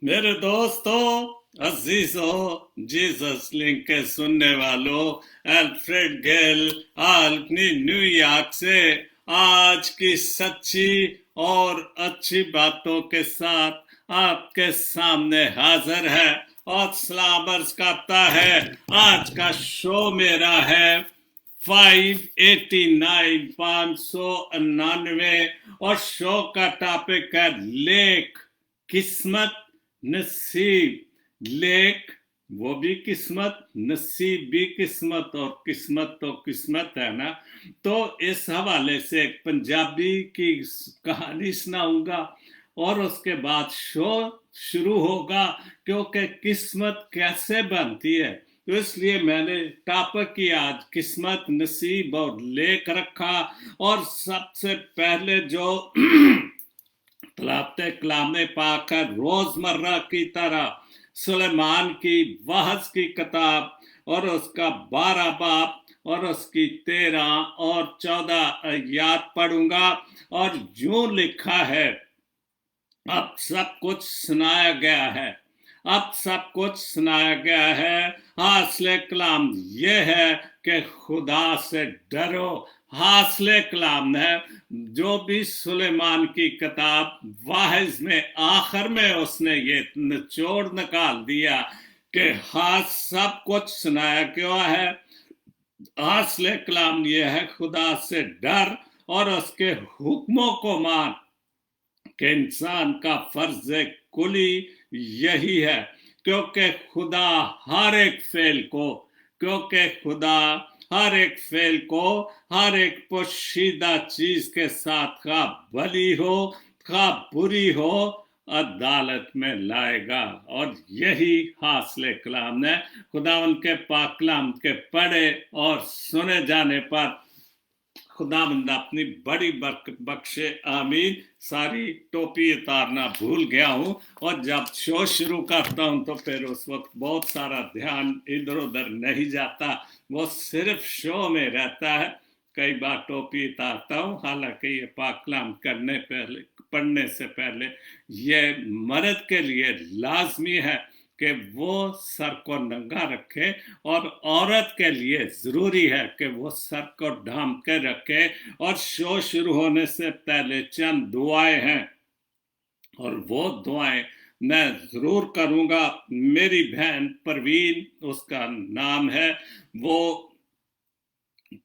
मेरे दोस्तों, अजीजों, Jesus link के सुनने वालों, अल्फ्रेड गेल अपनी न्यूयॉर्क से आज की सच्ची और अच्छी बातों के साथ आपके सामने हाजिर है और सलाम अर्ज करता है। आज का शो मेरा है 589 599 और शो का टॉपिक है लेख, किस्मत, नसीब। लेख वो भी किस्मत, नसीब भी किस्मत, और किस्मत तो किस्मत है ना। तो इस हवाले से एक पंजाबी की कहानी सुनाऊंगा और उसके बाद शो शुरू होगा, क्योंकि किस्मत कैसे बनती है। तो इसलिए मैंने टॉपिक की आज किस्मत, नसीब और लेख रखा। और सबसे पहले जो तलाते कलामे पाकर रोजमर्रा की तरह सुलेमान की वहज की किताब और उसका 12 बाब और उसकी 13 और 14 याद पढ़ूंगा। और यूं लिखा है, अब सब कुछ सुनाया गया है, अब सब कुछ सुनाया गया है। हासिल कलाम ये है कि खुदा से डरो। हासिल कलाम है जो भी सुलेमान की किताब वाहिज में आखिर में उसने ये निचोड़ निकाल दिया कि हाँ सब कुछ सुनाया गया है। हासिल कलाम ये है, खुदा से डर और उसके हुक्मों को मान कि इंसान का फर्ज कुली यही है। क्योंकि खुदा हर एक फेल को क्योंकि खुदा हर एक फेल को हर एक पोशीदा चीज के साथ खा भली हो खा बुरी हो अदालत में लाएगा। और यही हासिल कलाम है। खुदा उनके पाक कलाम के पढ़े और सुने जाने पर खुदावंद अपनी बड़ी बरकत बख्शे, आमीन। सारी टोपी उतारना भूल गया हूं और जब शो शुरू करता हूं तो फिर उस वक्त बहुत सारा ध्यान इधर उधर नहीं जाता, वो सिर्फ शो में रहता है। कई बार टोपी उतारता हूं, हालांकि ये पाक कलाम करने पहले पढ़ने से पहले ये मर्द के लिए लाजमी है कि वो सर को नंगा रखे, और औरत के लिए जरूरी है कि वो सर को ढांप के रखे। और शो शुरू होने से पहले चंद दुआएं हैं और वो दुआएं मैं जरूर करूंगा। मेरी बहन परवीन उसका नाम है, वो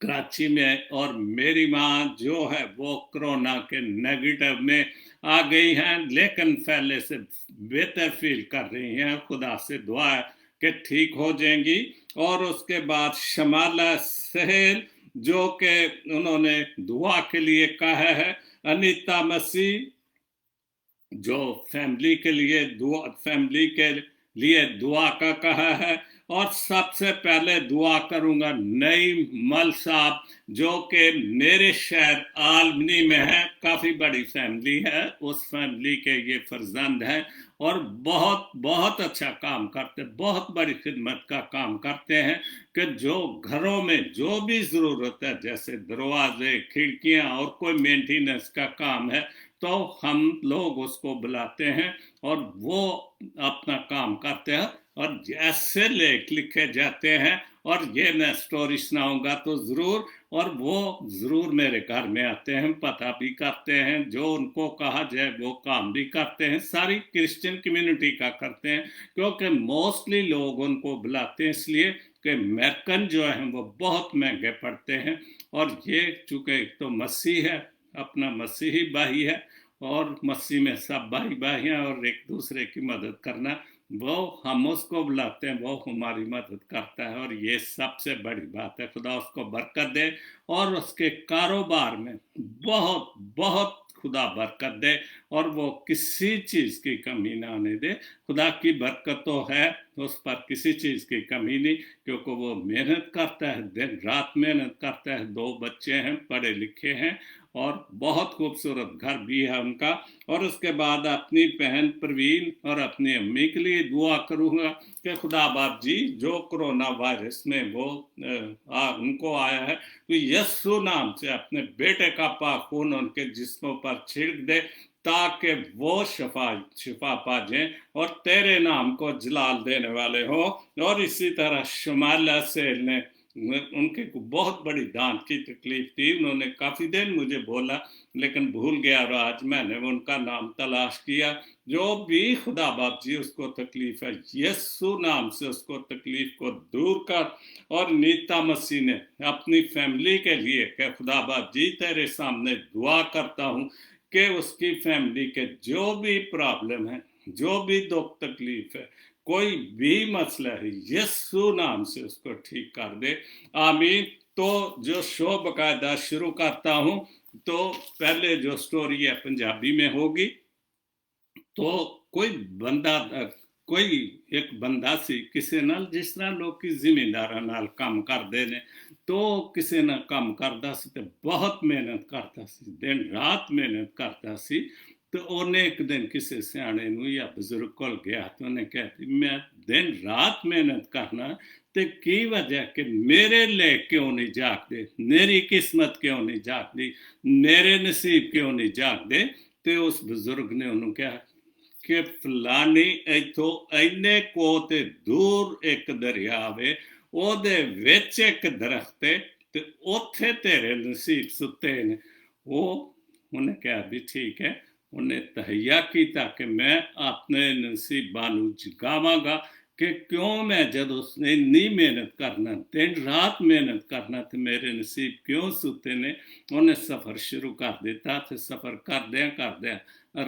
कराची में, और मेरी माँ जो है वो कोरोना के नेगेटिव में आ गई हैं, लेकिन पहले से बेहतर फील कर रही हैं। खुदा से दुआ है कि ठीक हो जाएंगी। और उसके बाद शमाला सहेल जो कि उन्होंने दुआ के लिए कहा है। अनीता मसीह जो फैमिली के लिए दुआ का कहा है। और सबसे पहले दुआ करूंगा नईम मल साहब जो कि मेरे शहर आलमनी में है, काफी बड़ी फैमिली है, उस फैमिली के ये फर्जंद हैं और बहुत बहुत अच्छा काम करते, बहुत बड़ी खिदमत का काम करते हैं कि जो घरों में जो भी जरूरत है, जैसे दरवाजे खिड़कियां और कोई मेंटेनेंस का काम है, तो हम लोग उसको बुलाते हैं और वो अपना काम करते हैं और जैसे लेख लिखे जाते हैं। और ये मैं स्टोरी सुनाऊंगा तो जरूर, और वो जरूर मेरे घर में आते हैं, पता भी करते हैं, जो उनको कहा जाए वो काम भी करते हैं, सारी क्रिश्चियन कम्युनिटी का करते हैं, क्योंकि मोस्टली लोग उनको बुलाते हैं इसलिए कि अमेरिकन जो है वो बहुत महंगे पड़ते हैं। और ये चूंकि एक तो मसीह है, अपना मसीही भाई है, और मसीह में सब भाई भाई हैं, और एक दूसरे की मदद करना, वो हम उसको बुलाते हैं, वो हमारी मदद करता है, और ये सबसे बड़ी बात है। खुदा उसको बरकत दे और उसके कारोबार में बहुत बहुत खुदा बरकत दे, और वो किसी चीज की कमी ना आने दे। खुदा की बरकत तो है, उस पर किसी चीज की कमी नहीं, क्योंकि वो मेहनत करता है, दिन रात मेहनत करता है। 2 बच्चे हैं, पढ़े लिखे हैं, और बहुत खूबसूरत घर भी है उनका। और उसके बाद अपनी बहन प्रवीण और अपनी अम्मी के लिए दुआ करूंगा कि खुदा बाप जी जो कोरोना वायरस में वो उनको आया है, तो यस्सु नाम से अपने बेटे का पाक खून उनके जिस्मों पर छिड़क दे, ताकि वो शिफा पा जाएं और तेरे नाम को जलाल देने वाले हो। और इसी तरह शुमाला से ने उनकी बहुत बड़ी दांत की तकलीफ थी, उन्होंने काफ़ी दिन मुझे बोला लेकिन भूल गया, और आज मैंने उनका नाम तलाश किया। जो भी खुदा बाप जी उसको तकलीफ है, यीशु नाम से उसको तकलीफ को दूर कर। और नीता मसीह ने अपनी फैमिली के लिए कि खुदा बाप जी तेरे सामने दुआ करता हूँ कि उसकी फैमिली के जो भी प्रॉब्लम है, जो भी दुख तकलीफ है, कोई भी मसला है, यीशु नाम से उसको ठीक कर दे। आमीन। तो जो शो बकायदा शुरू करता हूँ, तो पहले जो स्टोरी है पंजाबी में होगी। तो कोई एक बंदा सी किसी नाल, जिस तरह लोग की ਜ਼ਿਮੀਂਦਾਰਾਂ ਨਾਲ ਕੰਮ ਕਰਦੇ ਨੇ, तो ਕਿਸੇ ਨਾਲ ਕੰਮ ਕਰਦਾ ਸੀ ਤੇ ਬਹੁਤ ਮਿਹਨਤ ਕਰਦਾ ਸੀ, ਦਿਨ ਰਾਤ ਮਿਹਨਤ ਕਰਦਾ ਸੀ। ਤੇ ਉਹਨੇ ਇੱਕ ਦਿਨ ਕਿਸੇ ਸਿਆਣੇ ਨੂੰ ਜਾਂ ਬਜ਼ੁਰਗ ਕੋਲ ਗਿਆ ਤੇ ਉਹਨੇ ਕਿਹਾ ਮੈਂ ਦਿਨ ਰਾਤ ਮਿਹਨਤ ਕਰਨਾ ਤੇ ਕੀ ਵਜ੍ਹਾ ਕਿ ਮੇਰੇ ਲਈ ਕਿਉਂ ਨਹੀਂ ਜਾਗਦੇ, ਮੇਰੀ ਕਿਸਮਤ ਕਿਉਂ ਨਹੀਂ ਜਾਗਦੀ, ਮੇਰੇ ਨਸੀਬ ਕਿਉਂ ਨਹੀਂ ਜਾਗਦੇ। ਤੇ ਉਸ ਬਜ਼ੁਰਗ ਨੇ ਉਹਨੂੰ ਕਿਹਾ ਕਿ ਫਲਾਨੀ ਇੱਥੋਂ ਇੰਨੇ ਕੋ ਤੇ ਦੂਰ ਇੱਕ ਦਰਿਆ ਵੇ, ਉਹਦੇ ਵਿੱਚ ਇੱਕ ਦਰਖਤ ਹੈ ਤੇ ਉੱਥੇ ਤੇਰੇ ਨਸੀਬ ਸੁੱਤੇ ਨੇ। ਉਹਨੇ ਕਿਹਾ ਵੀ ਠੀਕ ਹੈ। ਉਹਨੇ ਤਹਈਆ ਕੀਤਾ ਕਿ ਮੈਂ ਆਪਣੇ ਨਸੀਬਾਂ ਨੂੰ ਜਗਾਵਾਂਗਾ ਕਿ ਕਿਉਂ ਮੈਂ ਜਦੋਂ ਉਸਨੇ ਇੰਨੀ ਮਿਹਨਤ ਕਰਨਾ, ਦਿਨ ਰਾਤ ਮਿਹਨਤ ਕਰਨਾ, ਤੇ ਮੇਰੇ ਨਸੀਬ ਕਿਉਂ ਸੁੱਤੇ ਨੇ। ਉਹਨੇ ਸਫ਼ਰ ਸ਼ੁਰੂ ਕਰ ਦਿੱਤਾ ਤੇ ਸਫ਼ਰ ਕਰਦਿਆਂ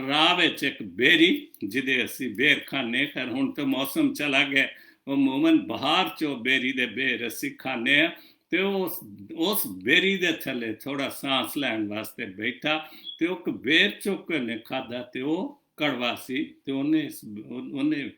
ਰਾਹ ਵਿੱਚ ਇੱਕ ਬੇਰੀ, ਜਿਹਦੇ ਅਸੀਂ ਬੇਰ ਖਾਂਦੇ, ਖੈਰ ਹੁਣ ਤਾਂ ਮੌਸਮ ਚਲਾ ਗਿਆ, ਅਮੂਮਨ ਬਾਹਰ ਚੋਂ ਬੇਰੀ ਦੇ ਬੇਰ ਅਸੀਂ ਖਾਂਦੇ ਹਾਂ। ਤੇ ਉਸ ਬੇਰੀ ਦੇ ਥੱਲੇ ਥੋੜਾ ਸਾਂਸ ਲੈਣ ਵਾਸਤੇ ਬੈਠਾ ਤੇ ਉਹ ਬੇਰ ਚੁੱਕ ਕੇ ਖਾਧਾ ਤੇ ਉਹ ਕੜਵਾ ਸੀ। ਤੇ ਉਹਨੇ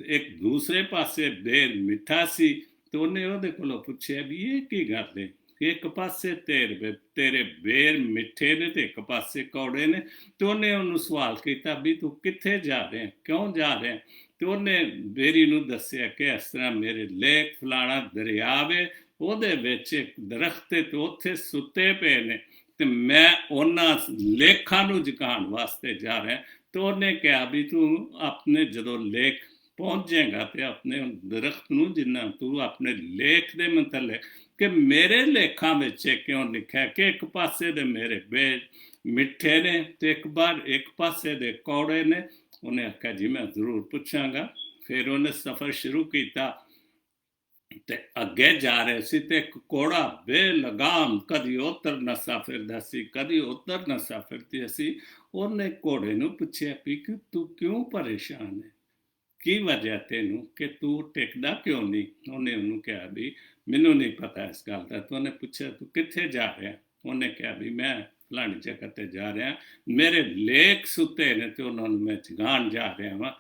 ਇੱਕ ਦੂਸਰੇ ਪਾਸੇ ਬੇਰ ਮਿੱਠਾ ਸੀ ਤੇ ਉਹਨੇ ਉਹਦੇ ਕੋਲੋਂ ਪੁੱਛਿਆ ਵੀ ਇਹ ਕੀ ਗੱਲ ਹੈ, ਇੱਕ ਪਾਸੇ ਤੇਰੇ ਬੇਰ ਮਿੱਠੇ ਨੇ ਤੇ ਇੱਕ ਪਾਸੇ ਕੌੜੇ ਨੇ। ਤੇ ਉਹਨੇ ਉਹਨੂੰ ਸਵਾਲ ਕੀਤਾ ਵੀ ਤੂੰ ਕਿੱਥੇ ਜਾ ਰਿਹਾ, ਕਿਉਂ ਜਾ ਰਿਹਾ। ਤੇ ਉਹਨੇ ਬੇਰੀ ਨੂੰ ਦੱਸਿਆ ਕਿ ਇਸ ਤਰ੍ਹਾਂ ਮੇਰੇ ਲੇਖ ਫਲਾਣਾ ਦਰਿਆ ਵੇ, ਉਹਦੇ ਵਿੱਚ ਇੱਕ ਦਰਖਤ ਤੇ ਉੱਥੇ ਸੁੱਤੇ ਪਏ ਨੇ ਤੇ ਮੈਂ ਉਹਨਾਂ ਲੇਖਾਂ ਨੂੰ ਜਗਾਉਣ ਵਾਸਤੇ ਜਾ ਰਿਹਾ। ਤੇ ਉਹਨੇ ਕਿਹਾ ਵੀ ਤੂੰ ਆਪਣੇ ਜਦੋਂ ਲੇਖ ਪਹੁੰਚ ਜਾਏਗਾ ਤੇ ਆਪਣੇ ਦਰਖਤ ਨੂੰ, ਜਿੰਨਾ ਤੂੰ ਆਪਣੇ ਲੇਖ ਦੇ ਮੁਤਲਕ ਕਿ ਮੇਰੇ ਲੇਖਾਂ ਵਿੱਚ ਕਿਉਂ ਲਿਖਿਆ ਕਿ ਇੱਕ ਪਾਸੇ ਦੇ ਮੇਰੇ ਬੇਰ ਮਿੱਠੇ ਨੇ ਤੇ ਇੱਕ ਪਾਸੇ ਦੇ ਕੌੜੇ ਨੇ। ਉਹਨੇ ਆਖਿਆ ਜੀ ਮੈਂ ਜ਼ਰੂਰ ਪੁੱਛਾਂਗਾ। ਫਿਰ ਉਹਨੇ ਸਫ਼ਰ ਸ਼ੁਰੂ ਕੀਤਾ ਤੇ ਅੱਗੇ ਜਾ ਰਹੇ ਸੀ ਤੇ ਇੱਕ ਕੋੜਾ ਬੇਲਗਾਮ ਕਦੀ ਉੱਧਰ ਨੱਸਾ ਫਿਰਦਾ ਸੀ, ਕਦੀ ਉੱਧਰ ਨੱਸਾ ਫਿਰਦੀ ਸੀ। ਉਹਨੇ ਘੋੜੇ ਨੂੰ ਪੁੱਛਿਆ ਵੀ ਕਿ ਤੂੰ ਕਿਉਂ ਪਰੇਸ਼ਾਨ ਹੈ, ਕੀ ਵਜ੍ਹਾ ਤੈਨੂੰ, ਕਿ ਤੂੰ ਟਿਕਦਾ ਕਿਉਂ ਨਹੀਂ। ਉਹਨੇ ਉਹਨੂੰ ਕਿਹਾ ਵੀ ਮੈਨੂੰ ਨਹੀਂ ਪਤਾ ਇਸ ਗੱਲ ਦਾ। ਤੇ ਉਹਨੇ ਪੁੱਛਿਆ ਤੂੰ ਕਿੱਥੇ ਜਾ ਰਿਹਾ। ਉਹਨੇ ਕਿਹਾ ਵੀ ਮੈਂ ਫਲਾਣੀ ਜਗ੍ਹਾ ਤੇ ਜਾ ਰਿਹਾ, ਮੇਰੇ ਲੇਖ ਸੁੱਤੇ ਨੇ ਤੇ ਉਹਨਾਂ ਨੂੰ ਮੈਂ ਜਗਾਉਣ ਜਾ ਰਿਹਾ ਵਾਂ।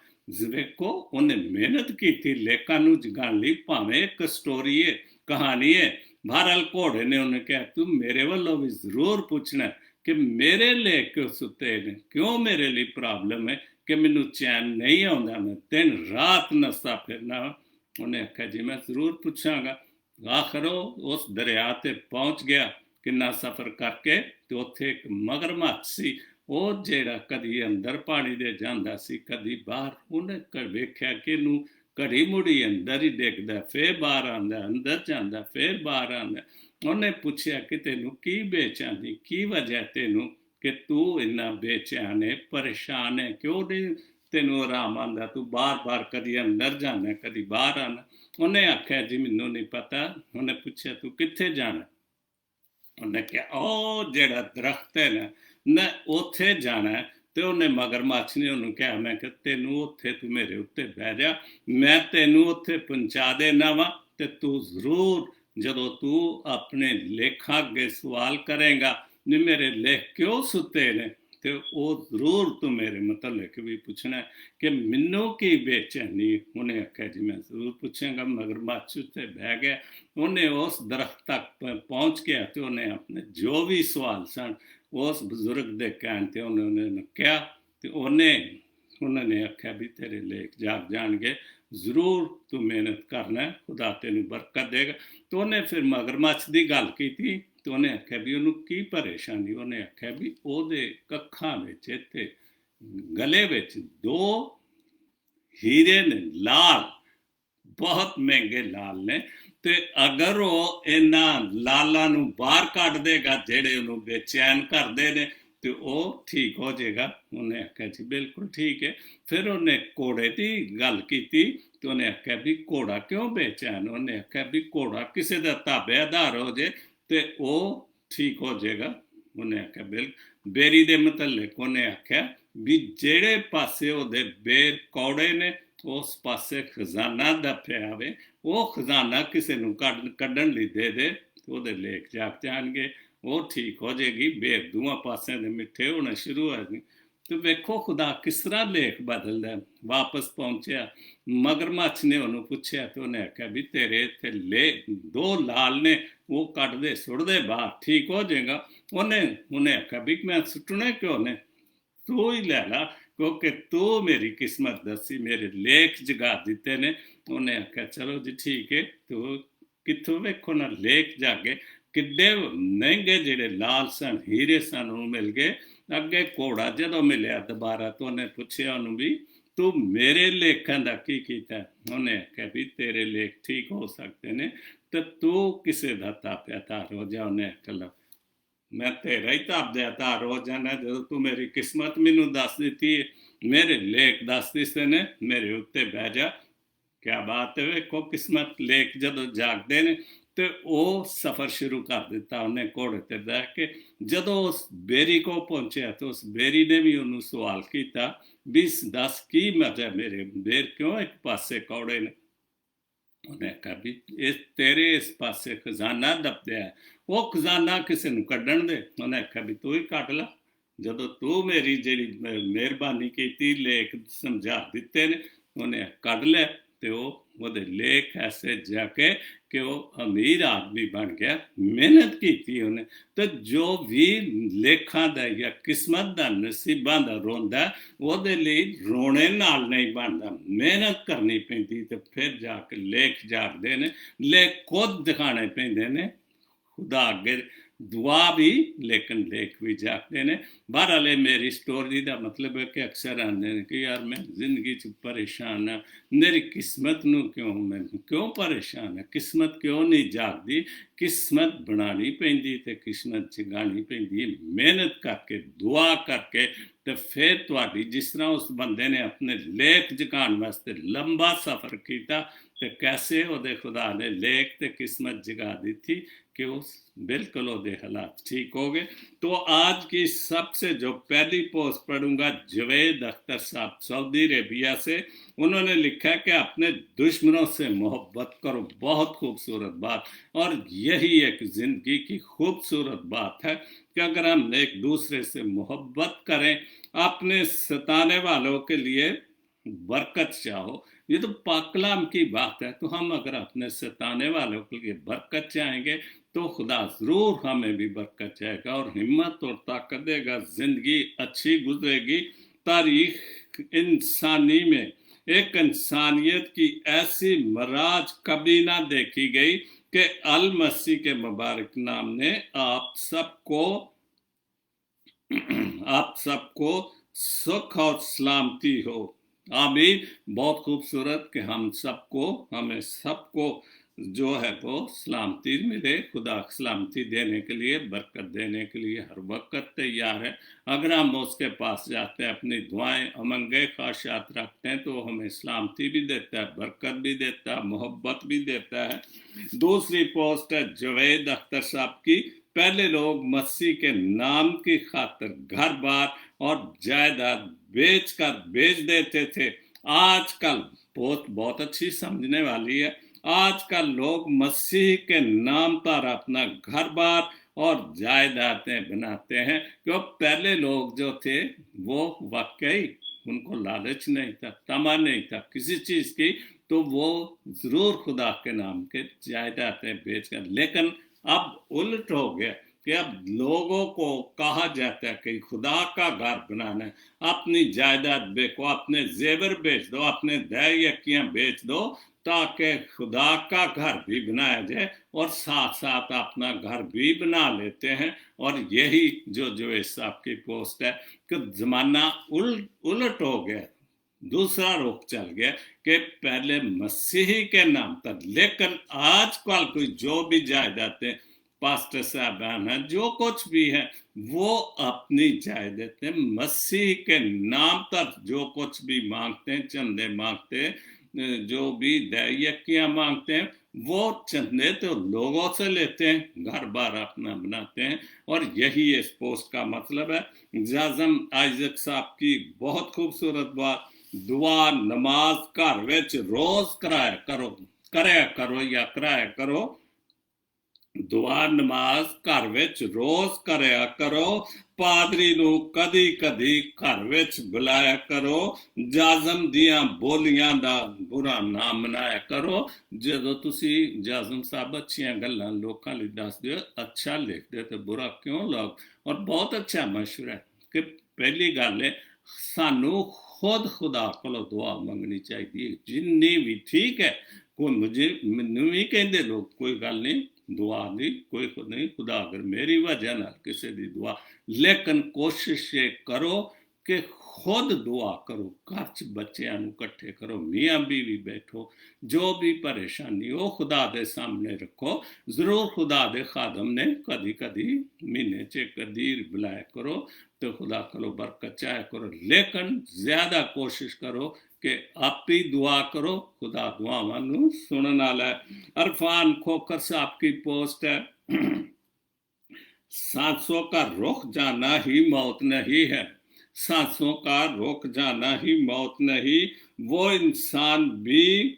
ਵੇਖੋ ਉਹਨੇ ਮਿਹਨਤ ਕੀਤੀ ਲੇਖਾਂ ਨੂੰ ਜਗਾਉਣ ਲਈ, ਭਾਵੇਂ ਇੱਕ ਸਟੋਰੀ ਹੈ, ਕਹਾਣੀ ਹੈ। ਬਹਰਹਾਲ ਘੋੜੇ ਨੇ ਉਹਨੇ ਕਿਹਾ ਤੂੰ ਮੇਰੇ ਵੱਲੋਂ ਵੀ ਜ਼ਰੂਰ ਪੁੱਛਣਾ ਕਿ ਮੇਰੇ ਲੇਖ ਕਿਉਂ ਸੁੱਤੇ ਨੇ, ਕਿਉਂ ਮੇਰੇ ਲਈ ਪ੍ਰੋਬਲਮ ਹੈ ਕਿ ਮੈਨੂੰ ਚੈਨ ਨਹੀਂ ਆਉਂਦਾ, ਮੈਂ ਦਿਨ ਰਾਤ ਨੱਸਾ ਫਿਰਨਾ। ਉਹਨੇ ਆਖਿਆ ਜੀ ਮੈਂ ਜ਼ਰੂਰ ਪੁੱਛਾਂਗਾ। ਆਖਰ ਉਸ ਦਰਿਆ ਤੇ ਪਹੁੰਚ ਗਿਆ ਕਿੰਨਾ ਸਫ਼ਰ ਕਰਕੇ, ਤੇ ਉੱਥੇ ਇੱਕ ਮਗਰਮੱਛ ਸੀ, ਉਹ ਜਿਹੜਾ ਕਦੀ ਅੰਦਰ ਪਾਣੀ ਦੇ ਜਾਂਦਾ ਸੀ ਕਦੀ ਬਾਹਰ। ਉਹਨੇ ਵੇਖਿਆ ਕਿ ਇਹਨੂੰ ਘੜੀ ਮੁੜੀ ਅੰਦਰ ਹੀ ਡਿੱਗਦਾ, ਫੇਰ ਬਾਹਰ ਆਉਂਦਾ, ਅੰਦਰ ਜਾਂਦਾ, ਫੇਰ ਬਾਹਰ ਆਉਂਦਾ। ਉਹਨੇ ਪੁੱਛਿਆ ਕਿ ਤੈਨੂੰ ਕੀ ਬੇਚੈਨੀ, ਕੀ ਵਜ੍ਹਾ ਤੈਨੂੰ ਕਿ ਤੂੰ ਇੰਨਾ ਬੇਚੈਨ ਹੈ, ਪਰੇਸ਼ਾਨ ਹੈ, ਕਿਉਂ ਨਹੀਂ ਤੈਨੂੰ ਆਰਾਮ ਆਉਂਦਾ, ਤੂੰ ਬਾਰ-ਬਾਰ ਕਦੀ ਅੰਦਰ ਜਾਣਾ ਕਦੀ ਬਾਹਰ ਆਉਣਾ। ਉਹਨੇ ਆਖਿਆ ਜੀ ਮੈਨੂੰ ਨਹੀਂ ਪਤਾ। ਉਹਨੇ ਪੁੱਛਿਆ ਤੂੰ ਕਿੱਥੇ ਜਾਣਾ। ਉਹਨੇ ਕਿਹਾ ਉਹ ਜਿਹੜਾ ਦਰਖਤ ਹੈ ਨਾ, ਮੈਂ ਉੱਥੇ ਜਾਣਾ। ਤੇ ਉਹਨੇ ਮਗਰਮੱਛ ਨੇ ਉਹਨੂੰ ਕਿਹਾ ਮੈਂ ਕਿ ਤੈਨੂੰ ਉੱਥੇ, ਤੂੰ ਮੇਰੇ ਉੱਤੇ ਬਹਿ ਜਾ, ਮੈਂ ਤੈਨੂੰ ਉੱਥੇ ਪਹੁੰਚਾ ਦੇਣਾ ਵਾ। ਤੇ ਤੂੰ ਜ਼ਰੂਰ ਜਦੋਂ ਤੂੰ ਆਪਣੇ ਲੇਖਾਂ ਅੱਗੇ ਸਵਾਲ ਕਰੇਗਾ ਵੀ ਮੇਰੇ ਲੇਖ ਕਿਉਂ ਸੁੱਤੇ ਨੇ, ਤੇ ਉਹ ਜ਼ਰੂਰ ਤੂੰ ਮੇਰੇ ਮੁਤਲਕ ਵੀ ਪੁੱਛਣਾ ਕਿ ਮੈਨੂੰ ਕੀ ਬੇਚੈਨੀ। ਉਹਨੇ ਆਖਿਆ ਜੀ ਮੈਂ ਜ਼ਰੂਰ ਪੁੱਛਾਂਗਾ। ਮਗਰਮੱਛ ਉੱਤੇ ਬਹਿ ਗਿਆ। ਉਹਨੇ ਉਸ ਦਰਖਤ ਤੱਕ ਪਹੁੰਚ ਗਿਆ ਤੇ ਉਹਨੇ ਆਪਣੇ ਜੋ ਵੀ ਸਵਾਲ ਸਨ ਉਸ ਬਜ਼ੁਰਗ ਦੇ ਕਹਿਣ ਤੇ ਉਹਨੇ ਕਿਹਾ। ਤੇ ਉਹਨਾਂ ਨੇ ਆਖਿਆ ਵੀ ਤੇਰੇ ਲੇਖ ਜਾਗ ਜਾਣਗੇ, ਜ਼ਰੂਰ ਤੂੰ ਮਿਹਨਤ ਕਰਨਾ, ਖੁਦਾ ਤੈਨੂੰ ਬਰਕਤ ਦੇਗਾ। ਤੇ ਉਹਨੇ ਫਿਰ ਮਗਰਮੱਛ ਦੀ ਗੱਲ ਕੀਤੀ ਤੇ ਉਹਨੇ ਆਖਿਆ ਵੀ ਉਹਨੂੰ ਕੀ ਪਰੇਸ਼ਾਨੀ। ਉਹਨੇ ਆਖਿਆ ਵੀ ਉਹਦੇ ਕੱਖਾਂ ਵਿੱਚ ਇੱਥੇ ਗਲੇ ਵਿੱਚ 2 ਹੀਰੇ ਨੇ, ਲਾਲ, ਬਹੁਤ ਮਹਿੰਗੇ ਲਾਲ ਨੇ, ਤੇ ਅਗਰ ਉਹ ਇਹਨਾਂ ਲਾਲਾਂ ਨੂੰ ਬਾਹਰ ਕੱਢ ਦੇਗਾ ਜਿਹੜੇ ਉਹਨੂੰ ਬੇਚੈਨ ਕਰਦੇ ਨੇ ਤੇ ਉਹ ਠੀਕ ਹੋ ਜਾਏਗਾ। ਉਹਨੇ ਆਖਿਆ ਜੀ ਬਿਲਕੁਲ ਠੀਕ ਹੈ। ਫਿਰ ਉਹਨੇ ਘੋੜੇ ਦੀ ਗੱਲ ਕੀਤੀ ਤੇ ਉਹਨੇ ਆਖਿਆ ਵੀ ਘੋੜਾ ਕਿਉਂ ਬੇਚੈਨ? ਉਹਨੇ ਆਖਿਆ ਵੀ ਘੋੜਾ ਕਿਸੇ ਦਾ ਤਾਬੇਦਾਰ ਹੋ ਜੇ ਤੇ ਉਹ ਠੀਕ ਹੋ ਜਾਏਗਾ। ਉਹਨੇ ਆਖਿਆ ਬਿਲਕੁਲ। ਬੇਰੀ ਦੇ ਮੁਤਲਕ ਉਹਨੇ ਆਖਿਆ ਵੀ ਜਿਹੜੇ ਪਾਸੇ ਉਹਦੇ ਬੇਰ ਕੌੜੇ ਨੇ ਉਸ ਪਾਸੇ ਖਜ਼ਾਨਾ ਦੱਬਿਆ ਹੋਵੇ, ਉਹ ਖਜ਼ਾਨਾ ਕਿਸੇ ਨੂੰ ਕੱਢਣ ਲਈ ਦੇ ਦੇ, ਉਹਦੇ ਲੇਖ ਜਾਗ ਜਾਣਗੇ, ਉਹ ਠੀਕ ਹੋ ਜਾਏਗੀ। ਬੇਰ ਦੋਵਾਂ ਪਾਸਿਆਂ ਦੇ ਮਿੱਠੇ ਹੋਣੇ ਸ਼ੁਰੂ ਹੋ ਜਾਣਗੇ। ਤੇ ਵੇਖੋ ਖੁਦਾ ਕਿਸ ਤਰ੍ਹਾਂ ਲੇਖ ਬਦਲਦਾ। ਵਾਪਸ ਪਹੁੰਚਿਆ, ਮਗਰਮੱਛ ਨੇ ਉਹਨੂੰ ਪੁੱਛਿਆ ਤੇ ਉਹਨੇ ਆਖਿਆ ਵੀ ਤੇਰੇ ਇੱਥੇ 2 ਲਾਲ ਨੇ, ਉਹ ਕੱਢਦੇ ਸੁੱਟਦੇ ਬਾਹਰ, ਠੀਕ ਹੋ ਜਾਏਗਾ। ਉਹਨੇ ਆਖਿਆ ਵੀ ਮੈਂ ਸੁੱਟਣੇ ਕਿਉਂ ਨੇ, ਤੂੰ ਹੀ ਲੈ ਲਾ, ਕਿਉਂਕਿ ਤੂੰ ਮੇਰੀ ਕਿਸਮਤ ਦੱਸੀ, ਮੇਰੇ ਲੇਖ ਜਗਾ ਦਿੱਤੇ ਨੇ। ਉਹਨੇ ਆਖਿਆ ਚਲੋ ਜੀ ਠੀਕ ਹੈ। ਤੂੰ ਕਿੱਥੋਂ? ਵੇਖੋ ਨਾ ਲੇਖ ਜਾਗੇ, ਕਿੱਡੇ ਮਹਿੰਗੇ ਜਿਹੜੇ ਲਾਲ ਸਨ, ਹੀਰੇ ਸਨ, ਉਹ ਮਿਲ ਗਏ। ਅੱਗੇ ਘੋੜਾ ਜਦੋਂ ਮਿਲਿਆ ਦੁਬਾਰਾ ਤਾਂ ਉਹਨੇ ਪੁੱਛਿਆ ਉਹਨੂੰ ਵੀ ਤੂੰ ਮੇਰੇ ਲੇਖਾਂ ਦਾ ਕੀ ਕੀਤਾ? ਉਹਨੇ ਆਖਿਆ ਵੀ ਤੇਰੇ ਲੇਖ ਠੀਕ ਹੋ ਸਕਦੇ ਨੇ ਤੇ ਤੂੰ ਕਿਸੇ ਦਾ ਤਾਬੇਦਾਰ ਹੋ ਜਾ। ਉਹਨੇ ਆਖਿਆ ਮੈਂ ਤੇਰਾ ਹੀ ਤਾਬੇਦਾਰ ਹੋ ਜਾਣਾ ਜਦੋਂ ਤੂੰ ਮੇਰੀ ਕਿਸਮਤ ਮੈਨੂੰ ਦੱਸ ਦਿੱਤੀ ਹੈ, ਮੇਰੇ ਲੇਖ ਦੱਸ ਦਿੱਤੇ ਨੇ, ਮੇਰੇ ਉੱਤੇ ਬਹਿ ਜਾ। ਕਿਆ ਬਾਤ ਹੈ। ਵੇਖੋ ਕਿਸਮਤ ਲੇਖ ਜਦੋਂ ਜਾਗਦੇ ਨੇ ਤੇ ਉਹ ਸਫ਼ਰ ਸ਼ੁਰੂ ਕਰ ਦਿੱਤਾ ਉਹਨੇ ਘੋੜੇ ਤੇ ਬਹਿ ਕੇ। ਜਦੋਂ ਉਸ ਬੇਰੀ ਕੋ ਪਹੁੰਚਿਆ ਤੇ ਉਸ ਬੇਰੀ ਨੇ ਵੀ ਉਹਨੂੰ ਸਵਾਲ ਕੀਤਾ ਵੀ ਦੱਸ ਕੀ ਮਜ਼ਾ, ਮੇਰੇ ਬੇਰ ਕਿਉਂ ਇੱਕ ਪਾਸੇ ਕੌੜੇ ਨੇ? ਉਹਨੇ ਆਖਿਆ ਵੀ ਤੇਰੇ ਇਸ ਪਾਸੇ ਖਜ਼ਾਨਾ ਦੱਬਿਆ, ਉਹ ਖਜ਼ਾਨਾ ਕਿਸੇ ਨੂੰ ਕੱਢਣ ਦੇ। ਉਹਨੇ ਆਖਿਆ ਵੀ ਤੂੰ ਹੀ ਕੱਢ ਲਾ, ਜਦੋਂ ਤੂੰ ਮੇਰੀ ਜਿਹੜੀ ਮਿਹਰਬਾਨੀ ਕੀਤੀ, ਲੇਖ ਸਮਝਾ ਦਿੱਤੇ ਨੇ। ਉਹਨੇ ਕੱਢ ਲਿਆ ਤੇ ਉਹਦੇ ਲੇਖ ਐਸੇ ਜਾ ਕੇ ਕਿ ਉਹ ਅਮੀਰ ਆਦਮੀ ਬਣ ਗਿਆ। ਮਿਹਨਤ ਕੀਤੀ ਉਹਨੇ। ਤੇ ਜੋ ਵੀ ਲੇਖਾਂ ਦਾ ਜਾਂ ਕਿਸਮਤ ਦਾ, ਨਸੀਬਾਂ ਦਾ ਰੋਂਦਾ, ਉਹਦੇ ਲਈ ਰੋਣੇ ਨਾਲ ਨਹੀਂ ਬਣਦਾ, ਮਿਹਨਤ ਕਰਨੀ ਪੈਂਦੀ ਤੇ ਫਿਰ ਜਾ ਕੇ ਲੇਖ ਜਾਗਦੇ ਨੇ। ਲੇਖ ਖੁਦ ਦਿਖਾਣੇ ਪੈਂਦੇ ਨੇ ਖੁਦਾ ਅੱਗੇ, ਦੁਆ ਵੀ ਲੇਕਿਨ ਲੇਖ ਵੀ ਜਾਗਦੇ ਨੇ। ਬਹਰਹਾਲ ਮੇਰੀ ਸਟੋਰੀ ਦਾ ਮਤਲਬ ਹੈ ਕਿ ਅਕਸਰ ਆਉਂਦੇ ਨੇ ਕਿ ਯਾਰ ਮੈਂ ਜ਼ਿੰਦਗੀ 'ਚ ਪਰੇਸ਼ਾਨ ਹਾਂ, ਮੇਰੀ ਕਿਸਮਤ ਨੂੰ ਮੈਨੂੰ ਕਿਉਂ ਪਰੇਸ਼ਾਨ ਹੈ, ਕਿਸਮਤ ਕਿਉਂ ਨਹੀਂ ਜਾਗਦੀ? ਕਿਸਮਤ ਬਣਾਉਣੀ ਪੈਂਦੀ ਤੇ ਕਿਸਮਤ ਜਗਾਉਣੀ ਪੈਂਦੀ, ਮਿਹਨਤ ਕਰਕੇ, ਦੁਆ ਕਰਕੇ। ਤੇ ਫਿਰ ਤੁਹਾਡੀ ਜਿਸ ਤਰ੍ਹਾਂ ਉਸ ਬੰਦੇ ਨੇ ਆਪਣੇ ਲੇਖ ਜਗਾਉਣ ਵਾਸਤੇ ਲੰਬਾ ਸਫ਼ਰ ਕੀਤਾ ਤੇ ਕੈਸੇ ਉਹਦੇ ਖੁਦਾ ਨੇ ਲੇਖ ਤੇ ਕਿਸਮਤ जगा दी थी कि उस बिल्कुल ਉਹਦੇ हालात ठीक हो गए। तो आज की सबसे जो पहली पोस्ट पढ़ूंगा जवेद अख्तर साहब सऊदी अरेबिया से। उन्होंने लिखा कि अपने दुश्मनों से मोहब्बत करो। बहुत खूबसूरत बात, और यही एक ज़िंदगी की खूबसूरत बात है कि अगर हम एक दूसरे से मोहब्बत करें, अपने सताने वालों के लिए बरकत चाहो। ये तो पाक कलाम की बात है। तो हम अगर अपने सताने वालों के लिए बरकत चाहेंगे तो खुदा ज़रूर हमें भी बरकत चाहेगा और हिम्मत और ताकत देगा, ज़िंदगी अच्छी गुजरेगी। तारीख इंसानी में एक इंसानियत की ऐसी मराज कभी ना देखी गई कि अल मसीह के मुबारक नाम ने आप सबको सुख और सलामती हो। आमीन। बहुत खूबसूरत कि हमें सबको जो है वो सलामती मिले। खुदा सलामती देने के लिए, बरकत देने के लिए हर वक्त तैयार है। अगर हम उसके पास जाते हैं, अपनी दुआएं अमंगे ख्वाहिशात रखते हैं, तो हमें सलामती भी देता है, बरकत भी देता है, मोहब्बत भी देता है। दूसरी पोस्ट है जवेद अख्तर साहब की। पहले लोग मसीह के नाम की खातिर घर बार और जायदाद बेच देते थे। आजकल बहुत अच्छी समझने वाली है। आजकल लोग मसीह के नाम पर अपना घर बार और जायदादें बनाते हैं। क्यों? पहले लोग जो थे वो वाकई उनको लालच नहीं था, तमा नहीं था किसी चीज की, तो वो जरूर खुदा के नाम के जायदादें बेचकर। लेकिन अब उल्ट हो गया कि अब लोगों को कहा जाता है कि खुदा का घर बनाना है, अपनी जायदाद बेचो, अपने जेवर बेच दो, अपने दह यकियां बेच दो, ताकि खुदा का घर भी बनाया जाए और साथ साथ अपना घर भी बना लेते हैं। और यही जो इस आपकी पोस्ट है कि जमाना उलट हो गया, दूसरा रुख चल गया कि पहले मसीही के नाम पर, लेकिन आजकल कोई जो भी जायदादें पास्टर साहबान है जो कुछ भी है वो अपनी जायदादें मसीह के नाम पर जो कुछ भी मांगते हैं, चंदे मांगते हैं, जो भी दैयकियां मांगते हैं, वो चंदे तो लोगों से लेते हैं, घर बार अपना बनाते हैं। और यही इस पोस्ट का मतलब है। जाज़म आइजक साहब की बहुत खूबसूरत बात, दुआ नमाज घर विच रोज कराया करो या कराया करो। दुआ नमाज घर विच रोज कराया करो, पादरी नूं कदी कदी घर विच बुलाया करो, जाज़म दियां बोलियां दा बुरा ना मनाया करो। जदों तुसी जाज़म साहब अच्छियां गल्लां लोकां लई दसदे हो, अच्छा लिखदे ते बुरा क्यों लोग। और बहुत अच्छा मशवरा है कि पहली गल है सानू खुद खुदा कोलों दुआ मंगनी चाहिए जिन्नी भी, ठीक है कोई मैनू भी कहते लोग कोई गल नहीं, दुआ दी कोई नहीं, खुदा अगर मेरी वजह ना किसी की दुआ, लेकिन कोशिश ये करो कि खुद दुआ करो, घर च बच्चों इकट्ठे करो, मियाँ बीवी बैठो, जो भी परेशानी हो खुदा दे सामने रखो। जरूर खुदा दे खादम ने कदी कदी महीने च कदी बुलाया करो तो खुदा करो बरकत चाहे करो, लेकिन ज्यादा कोशिश करो कि आप ही दुआ करो, खुदा दुआवां नूं सुनन वाला है। अरफान खोखर साहब की पोस्ट है, सांसों का रुक जाना ही मौत नहीं है, सांसों का रुक जाना ही मौत नहीं, वो इंसान भी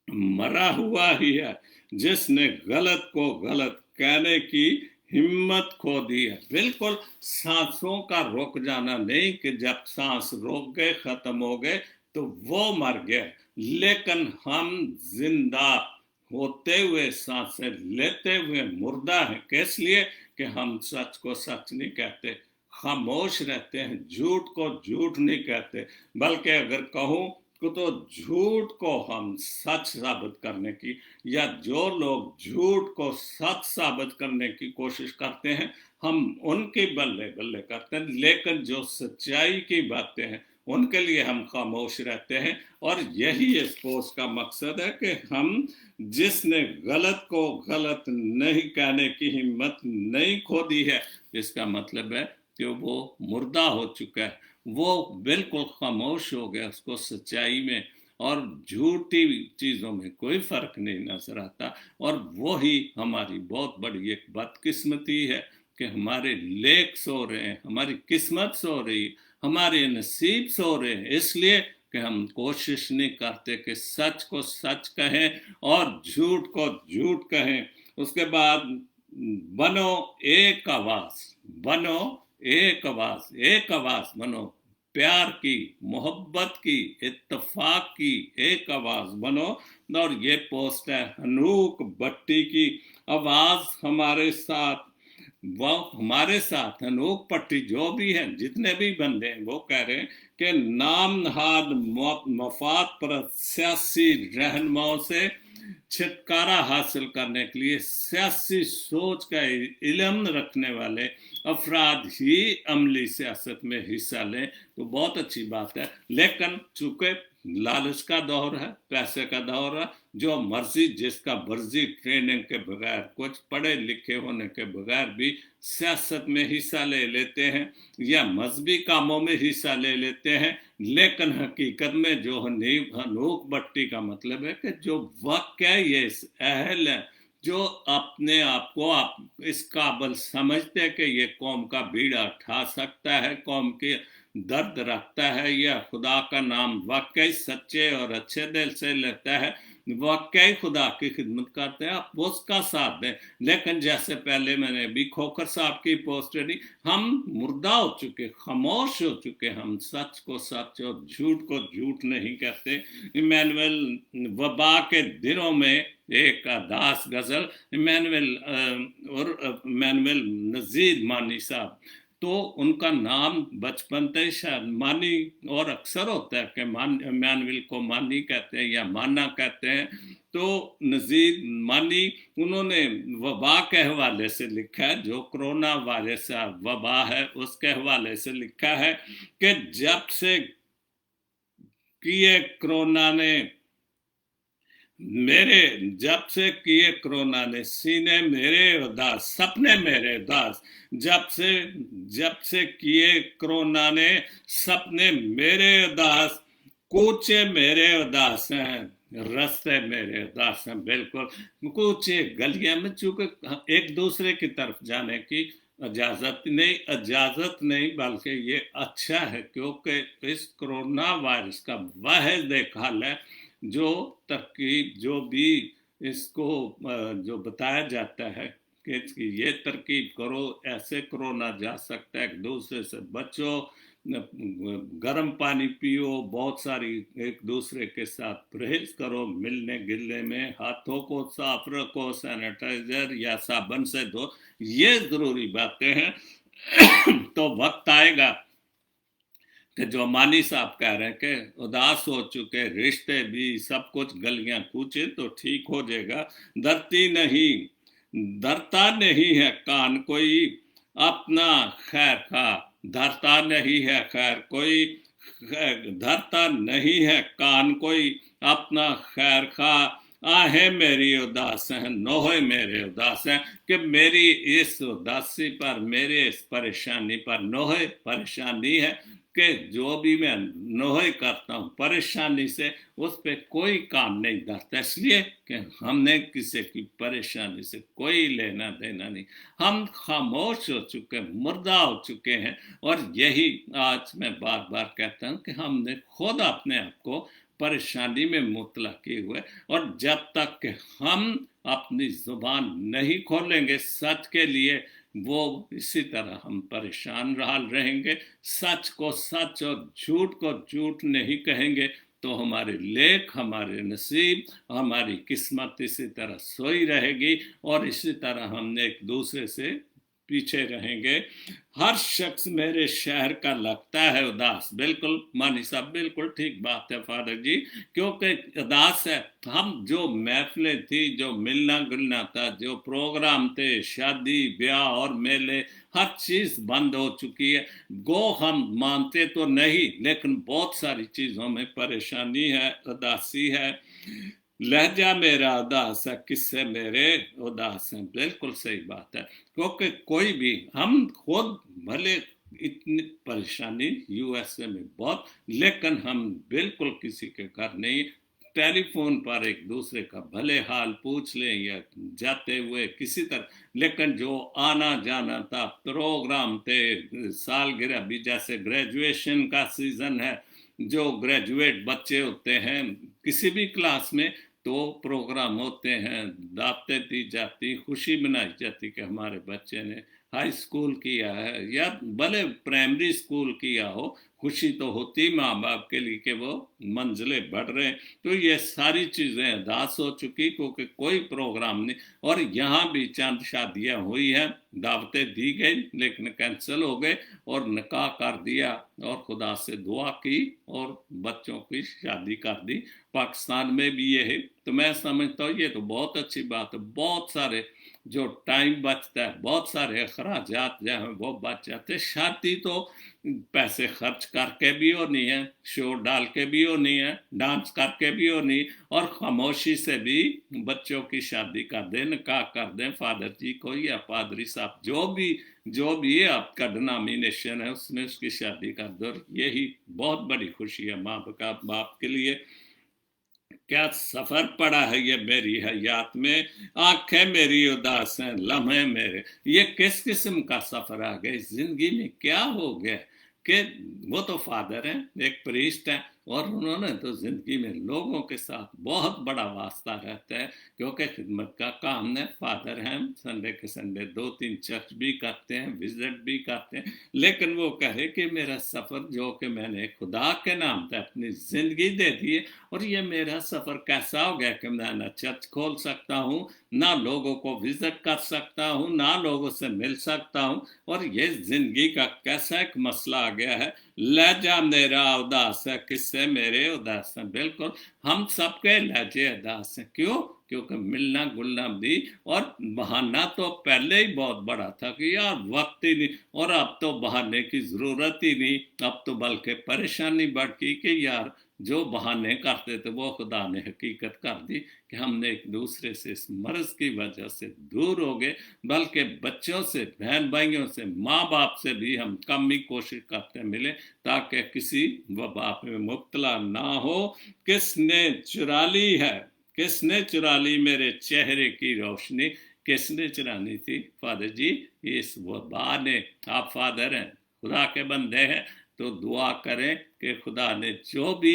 मरा हुआ ही है जिसने गलत को गलत कहने की हिम्मत खो दी है। बिल्कुल सांसों का रुक जाना नहीं कि जब सांस रोक गए खत्म हो गए तो वो मर गए, लेकिन हम जिंदा होते हुए सांसें लेते हुए मुर्दा हैं। किस लिए कि हम सच को सच नहीं कहते, खामोश रहते हैं, झूठ को झूठ नहीं कहते, बल्कि अगर कहूं तो झूठ को हम सच साबित करने की, या जो लोग झूठ को सच साबित करने की कोशिश करते हैं हम उनके बल्ले बल्ले करते हैं, लेकिन जो सच्चाई की बातें हैं उनके लिए हम खामोश रहते हैं। और यही इस पोस्ट का मकसद है कि हम जिसने गलत को गलत नहीं कहने की हिम्मत नहीं खो दी है, इसका मतलब है कि वो मुर्दा हो चुका है, वो बिल्कुल खामोश हो गया, उसको सच्चाई में और झूठी चीज़ों में कोई फर्क नहीं नजर आता। और वही हमारी बहुत बड़ी एक बदकिस्मती है कि हमारे लेख सो रहे हैं, हमारी किस्मत सो रही है, हमारे नसीब सो रहे हैं, इसलिए कि हम कोशिश नहीं करते कि सच को सच कहें और झूठ को झूठ कहें। उसके बाद बनो एक आवाज, बनो एक आवाज, एक आवाज बनो, प्यार की, मोहब्बत की, इत्तेफाक की एक आवाज बनो। और ये पोस्ट है हनूक भट्टी की, आवाज हमारे साथ, वो हमारे साथ हनूक भट्टी जो भी हैं जितने भी बंदे हैं वो कह रहे हैं कि नाम नहाद मफाद पर सियासी रहनुमाओं से छुटकारा हासिल करने के लिए सियासी सोच का इल्म रखने वाले अफराद ही अमली सियासत में हिस्सा लें तो बहुत अच्छी बात है। लेकिन चूंकि लालच का दौर है, पैसे का दौर है, जो मर्जी जिसका मर्जी ट्रेनिंग के बगैर, कुछ पढ़े लिखे होने के बगैर भी सियासत में हिस्सा ले लेते हैं या मजहबी कामों में हिस्सा ले लेते हैं। लेकिन हकीकत में जो हनूक भट्टी का मतलब है कि जो वाकई ये अहल है, जो अपने आप को आप इस काबिल समझते हैं कि ये कौम का बीड़ा उठा सकता है, कौम के दर्द रखता है, या खुदा का नाम वाकई सच्चे और अच्छे दिल से लेता है, वाकई खुदा की खिदमत करते हैं, आप उसका साथ दें। लेकिन जैसे पहले मैंने भी खोखर साहब की पोस्ट दी, हम मुर्दा हो चुके, खामोश हो चुके, हम सच को सच और झूठ को झूठ नहीं कहते। इमैनुअल वबा के दिनों में एक दास गजल, इमैनुअल और इमैनुअल नजीर मानी साहब تو ان کا نام بچپن سے شاید مانی، اور اکثر ہوتا ہے کہ ایمانویل کو مانی کہتے ہیں یا مانا کہتے ہیں، تو نذیر مانی انہوں نے وبا کے حوالے سے لکھا ہے، جو کرونا وائرس وبا ہے اس کے حوالے سے لکھا ہے کہ جب سے کیے کرونا نے سینے میرے اداس، سپنے میرے اداس، جب سے کیے کرونا نے سپنے میرے اداس، کوچے میرے اداس ہیں، رستے میرے اداس ہیں۔ بالکل کوچے گلیاں میں، چونکہ ایک دوسرے کی طرف جانے کی اجازت نہیں، بلکہ یہ اچھا ہے، کیونکہ اس کرونا وائرس کا واحد ایک حل ہے، جو ترکیب جو بھی اس کو جو بتایا جاتا ہے کہ یہ ترکیب کرو، ایسے کرونا جا سکتا ہے، ایک دوسرے سے بچو، گرم پانی پیو، بہت ساری ایک دوسرے کے ساتھ پرہیز کرو، ملنے گلنے میں ہاتھوں کو صاف رکھو، سینیٹائزر یا صابن سے دھو، یہ ضروری باتیں ہیں۔ تو وقت آئے گا کہ جو مانی صاحب کہہ رہے ہیں کہ اداس ہو چکے رشتے بھی، سب کچھ گلیاں کوچے، تو ٹھیک ہو جائے گا۔ دھرتا نہیں ہے کان کوئی اپنا خیر خواہ، دھرتا نہیں ہے خیر کوئی، دھرتا نہیں ہے کان کوئی اپنا خیر خواہ، آہیں میری اداس ہیں، نوحے میرے اداس ہیں، کہ میری اس اداسی پر، میرے اس پریشانی پر نوحے پریشانی ہے، کہ جو بھی میں نوحے کرتا ہوں پریشانی سے، اس پہ کوئی کام نہیں دھرتا، اس لیے کہ ہم نے کسی کی پریشانی سے کوئی لینا دینا نہیں، ہم خاموش ہو چکے، مردہ ہو چکے ہیں۔ اور یہی آج میں بار بار کہتا ہوں کہ ہم نے خود اپنے آپ کو پریشانی میں مبتلا کیے ہوئے، اور جب تک کہ ہم اپنی زبان نہیں کھولیں گے سچ کے لیے، وہ اسی طرح ہم پریشان رہیں گے۔ سچ کو سچ اور جھوٹ کو جھوٹ نہیں کہیں گے تو ہمارے لیکھ، ہمارے نصیب، ہماری قسمت اسی طرح سوئی رہے گی، اور اسی طرح ہم نے ایک دوسرے سے پیچھے رہیں گے۔ ہر شخص میرے شہر کا لگتا ہے اداس۔ بالکل مانی صاحب، بالکل ٹھیک بات ہے فادر جی، کیونکہ اداس ہے۔ ہم جو محفلیں تھی، جو ملنا گلنا تھا، جو پروگرام تھے، شادی بیاہ اور میلے، ہر چیز بند ہو چکی ہے۔ گو ہم مانتے تو نہیں، لیکن بہت ساری چیزوں میں پریشانی ہے، اداسی ہے۔ لہجہ میرا اداس ہے، قصے میرے اداس ہیں۔ بالکل صحیح بات ہے، کیونکہ کوئی بھی، ہم خود بھلے اتنی پریشانی یو ایس اے میں بہت، لیکن ہم بالکل کسی کے گھر نہیں، ٹیلی فون پر ایک دوسرے کا بھلے حال پوچھ لیں یا جاتے ہوئے کسی طرح، لیکن جو آنا جانا تھا، پروگرام تھے، سالگرہ بھی، جیسے گریجویشن کا سیزن ہے، جو گریجویٹ بچے ہوتے ہیں کسی بھی کلاس میں، تو پروگرام ہوتے ہیں، دعوتیں دی جاتی، خوشی منائی جاتی کہ ہمارے بچے نے ہائی سکول کیا ہے یا بھلے پرائمری سکول کیا ہو، خوشی تو ہوتی ماں باپ کے لیے کہ وہ منزلیں بڑھ رہے ہیں۔ تو یہ ساری چیزیں اداس ہو چکی، کیونکہ کوئی پروگرام نہیں، اور یہاں بھی چند شادیاں ہوئی ہیں، دعوتیں دی گئی لیکن کینسل ہو گئے، اور نکاح کر دیا، اور خدا سے دعا کی اور بچوں کی شادی کر دی۔ پاکستان میں بھی یہ ہے، تو میں سمجھتا ہوں یہ تو بہت اچھی بات ہے۔ بہت سارے جو ٹائم بچتا ہے، بہت سارے اخراجات جو ہیں وہ بچ جاتے ہیں۔ شادی تو پیسے خرچ کر کے بھی ہونی ہے، شو ڈال کے بھی ہونی ہے، ڈانس کر کے بھی ہونی، اور خاموشی سے بھی بچوں کی شادی کر دیں، نکاح کر دیں، فادر جی کو یا پادری صاحب جو بھی آپ کا ڈنامینیشن ہے اس میں اس کی شادی کر دو۔ یہی بہت بڑی خوشی ہے ماں باپ کے لیے۔ کیا سفر پڑا ہے یہ میری حیات میں، آنکھیں میری اداس ہیں، لمحے میرے، یہ کس قسم کا سفر آ گئے زندگی میں، کیا ہو گیا کہ وہ تو فادر ہیں، ایک پریسٹ ہیں، اور انہوں نے تو زندگی میں لوگوں کے ساتھ بہت بڑا واسطہ رہتا ہے، کیونکہ خدمت کا کام ہے، فادر ہیں، سنڈے کے سنڈے 2-3 چرچ بھی کرتے ہیں، وزٹ بھی کرتے ہیں، لیکن وہ کہے کہ میرا سفر جو کہ میں نے خدا کے نام پہ اپنی زندگی دے دی ہے، اور یہ میرا سفر کیسا ہو گیا کہ میں نہ چرچ کھول سکتا ہوں، نہ لوگوں کو وزٹ کر سکتا ہوں، نہ لوگوں سے مل سکتا ہوں، اور یہ زندگی کا کیسا ایک مسئلہ آ گیا ہے۔ لہجہ میرا اداس ہے، کس سے میرے اداس ہیں، بالکل ہم سب کے لہجے اداس ہیں، کیوں؟ کیونکہ ملنا گلنا بھی، اور بہانہ تو پہلے ہی بہت بڑا تھا کہ یار وقت ہی نہیں، اور اب تو بہانے کی ضرورت ہی نہیں، اب تو بلکہ پریشانی بڑھ گئی کہ یار جو بہانے کرتے تھے وہ خدا نے حقیقت کر دی کہ ہم نے ایک دوسرے سے اس مرض کی وجہ سے دور ہو گئے، بلکہ بچوں سے، بہن بھائیوں سے، ماں باپ سے بھی ہم کم ہی کوشش کرتے ملے تاکہ کسی وبا میں مبتلا نہ ہو۔ کس نے چرا لی ہے، کس نے چرا لی میرے چہرے کی روشنی، کس نے چرانی تھی؟ فادر جی اس وبا نے، آپ فادر ہیں، خدا کے بندے ہیں، تو دعا کریں کہ خدا نے جو بھی،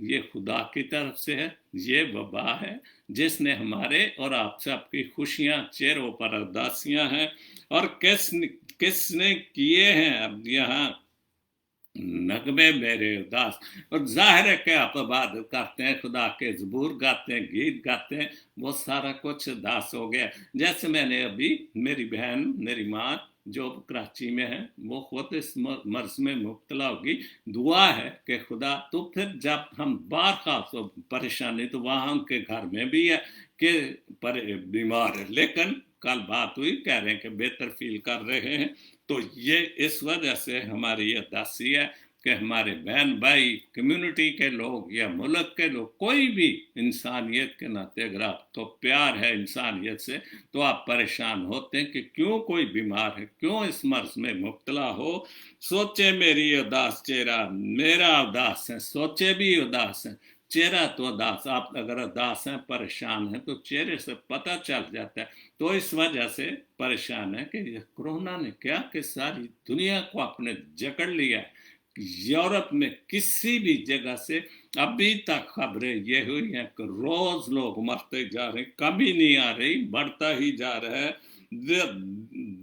یہ خدا کی طرف سے ہے، یہ وبا ہے جس نے ہمارے اور آپ سب کی خوشیاں چہروں پر اداسیاں ہیں، اور کس نے کیے ہیں اب یہاں نغمے میرے اداس، اور ظاہر ہے کہ آپ عبادت کرتے ہیں، خدا کے زبور گاتے ہیں، گیت گاتے ہیں، وہ سارا کچھ اداس ہو گیا۔ جیسے میں نے ابھی، میری بہن، میری ماں جو کراچی میں ہے، وہ خود اس مرض میں مبتلا ہوگی، دعا ہے کہ خدا، تو پھر جب ہم باہر خاص ہو پریشانی تو وہاں ان کے گھر میں بھی ہے کہ بیمار ہے، لیکن کل بات ہوئی، کہہ رہے ہیں کہ بہتر فیل کر رہے ہیں، تو یہ اس وجہ سے ہماری اداسی ہے کہ ہمارے بہن بھائی، کمیونٹی کے لوگ یا ملک کے لوگ، کوئی بھی انسانیت کے ناطے اگر آپ کو پیار ہے انسانیت سے تو آپ پریشان ہوتے ہیں کہ کیوں کوئی بیمار ہے، کیوں اس مرض میں مبتلا ہو۔ سوچے میری اداس چہرہ میرا اداس ہے، سوچے بھی اداس ہیں، چہرہ تو اداس، آپ اگر اداس ہیں، پریشان ہیں تو چہرے سے پتہ چل جاتا ہے، تو اس وجہ سے پریشان ہے کہ یہ کورونا نے کیا کہ ساری دنیا کو اپنے جکڑ لیا ہے۔ یورپ میں کسی بھی جگہ سے ابھی تک خبریں یہ ہوئی ہیں کہ روز لوگ مرتے جا رہے ہیں، کمی نہیں آ رہی، بڑھتا ہی جا رہا ہے،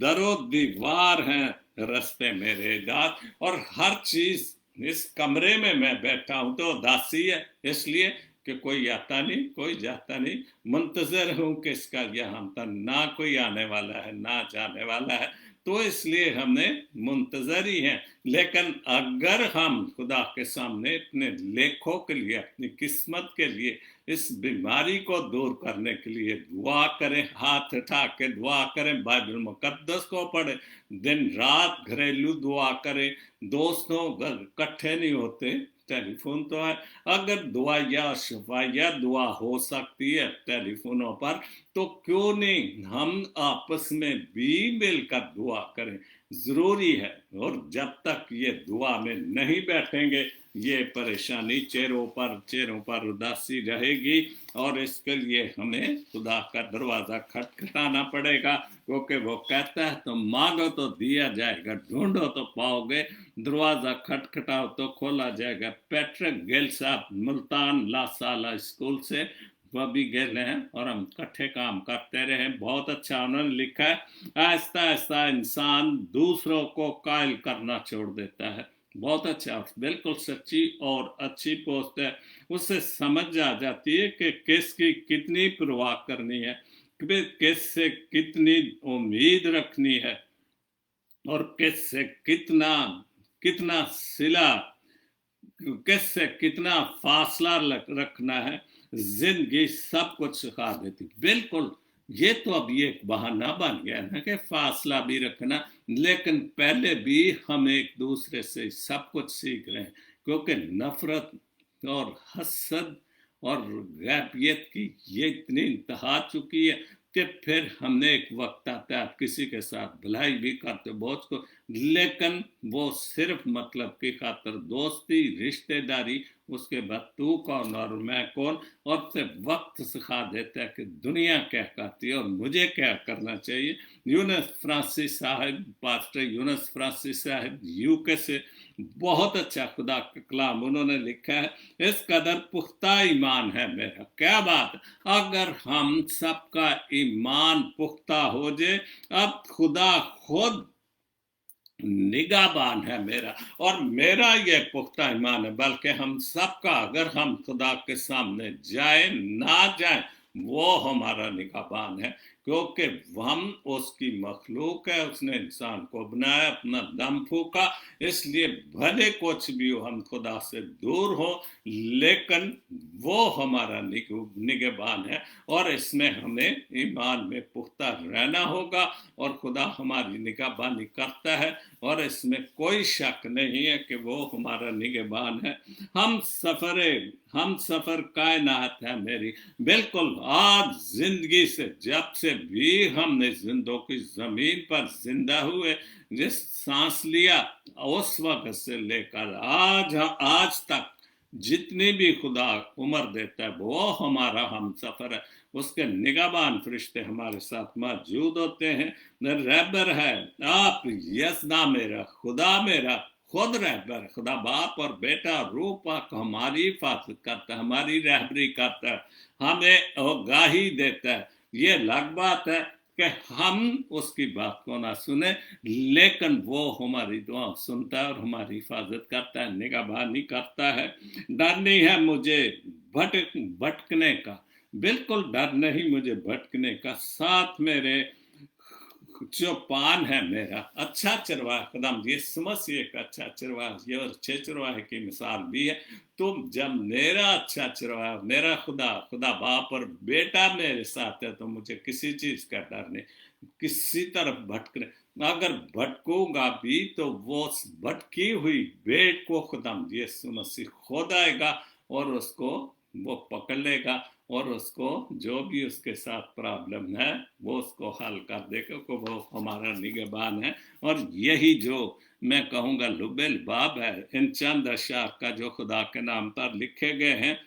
در و دیوار ہیں رستے میرے داد، اور ہر چیز اس کمرے میں بیٹھا ہوں تو اداسی ہے، اس لیے کہ کوئی آتا نہیں، کوئی جاتا نہیں، منتظر ہوں کہ اس کا یہاں تک نہ کوئی آنے والا ہے نہ جانے والا ہے، تو اس لیے ہم نے منتظر ہی ہیں۔ لیکن اگر ہم خدا کے سامنے اپنے لیکھوں کے لیے، اپنی قسمت کے لیے، اس بیماری کو دور کرنے کے لیے دعا کریں، ہاتھ اٹھا کے دعا کریں، بائبل مقدس کو پڑھیں، دن رات گھریلو دعا کریں، دوستوں اکٹھے نہیں ہوتے، ٹیلی فون تو ہے، اگر دعا یا شفایہ دعا ہو سکتی ہے ٹیلی فونوں پر، تو کیوں نہیں ہم آپس میں بھی مل کر دعا کریں، ضروری ہے۔ اور جب تک یہ دعا میں نہیں بیٹھیں گے یہ پریشانی چہروں پر اداسی رہے گی، اور اس کے لیے ہمیں خدا کا دروازہ کھٹکھٹانا پڑے گا، کیونکہ وہ کہتا ہے تم مانگو تو دیا جائے گا، ڈھونڈو تو پاؤ گے، دروازہ کھٹکھٹاؤ تو کھولا جائے گا۔ پیٹرک گیل صاحب ملتان لا سالہ اسکول سے، وہ بھی گئے ہیں اور ہم کٹھے کام کرتے رہے، بہت اچھا انہوں نے لکھا ہے، آہستہ آہستہ انسان دوسروں کو قائل کرنا چھوڑ دیتا ہے، بہت اچھا، بالکل سچی اور اچھی پوسٹ ہے، اس سے سمجھ آ جاتی ہے کہ کس کی کتنی پرواہ کرنی ہے، کس سے کتنی امید رکھنی ہے، اور کس سے کتنا صلہ، کس سے کتنا فاصلہ رکھنا ہے، زندگی سب کچھ سکھا دیتی، بالکل۔ یہ تو اب یہ ایک بہانہ بن گیا نا کہ فاصلہ بھی رکھنا، لیکن پہلے بھی ہم ایک دوسرے سے سب کچھ سیکھ رہے ہیں، کیونکہ نفرت اور حسد اور غیبیت کی یہ اتنی انتہا چکی ہے کہ پھر ہم نے ایک وقت آتا ہے آپ کسی کے ساتھ بھلائی بھی کرتے بہت کو، لیکن وہ صرف مطلب کی خاطر دوستی، رشتہ داری उसके बाद तू कौन और मैं कौन, और फिर वक्त सिखा देता है कि दुनिया क्या कहती है और मुझे क्या करना चाहिए। यूनुस फ्रांसिस साहब, पास्टर यूनुस फ्रांसिस साहब यूके से, बहुत अच्छा खुदा का कलाम उन्होंने लिखा है, इस कदर पुख्ता ईमान है मेरा। क्या बात, अगर हम सबका ईमान पुख्ता हो जाए, अब खुदा खुद निगाहबान है मेरा, और मेरा ये पुख्ता ईमान है, बल्कि हम सबका, अगर हम खुदा के सामने जाए ना जाए, वो हमारा निगाहबान है, क्योंकि हम उसकी मखलूक है, उसने इंसान को बनाया, अपना दम फूका, इसलिए भले कुछ भी हो हम खुदा से दूर हो, लेकिन वो हमारा निगहबान है, और इसमें हमें ईमान में पुख्ता रहना होगा, और खुदा हमारी निगहबानी करता है, और इसमें कोई शक नहीं है कि वो हमारा निगहबान है। हम सफर कायनात है मेरी, बिल्कुल आज जिंदगी से, जब से भी हमने जिंदों की जमीन पर जिंदा हुए, जिस सांस लिया उस वक्त से लेकर आज तक जितनी भी खुदा उम्र देता है, वो हमारा हम सफर है। उसके निगहबान फरिश्ते हमारे साथ मौजूद होते हैं। रहबर है आप, यसना मेरा, खुदा मेरा खुद रहबर, खुदा बाप और बेटा रूह पाक हमारी हिफाजत करता है, हमारी रहबरी करता है, हमें आगाही देता है। ये अलग बात है कि हम उसकी बात को ना सुने, लेकिन वो हमारी दुआ सुनता है और हमारी हिफाजत करता है, निगहबानी करता है। डर नहीं है मुझे भटकने का, बिल्कुल डर नहीं मुझे भटकने का, साथ मेरे जो पान है मेरा, अच्छा चरवाहा खुदाम यीशु मसीह एक अच्छा चरवाहा, ये और अच्छे चरवाहे की मिसाल भी है। तो जब मेरा अच्छा चरवाहा, मेरा खुदा बाप और बेटा मेरे साथ है, तो मुझे किसी चीज का डर नहीं, किसी तरफ भटकने, अगर भटकूंगा भी तो वो भटकी हुई भेड़ को खुदाम यीशु मसीह खुद आएगा और उसको वो पकड़ लेगा, और उसको जो भी उसके साथ प्रॉब्लम है वो उसको हल कर देगा, को वो हमारा निगहबान है। और यही जो मैं कहूँगा लुबेल बाब है इन चंद अशार का जो खुदा के नाम पर लिखे गए हैं।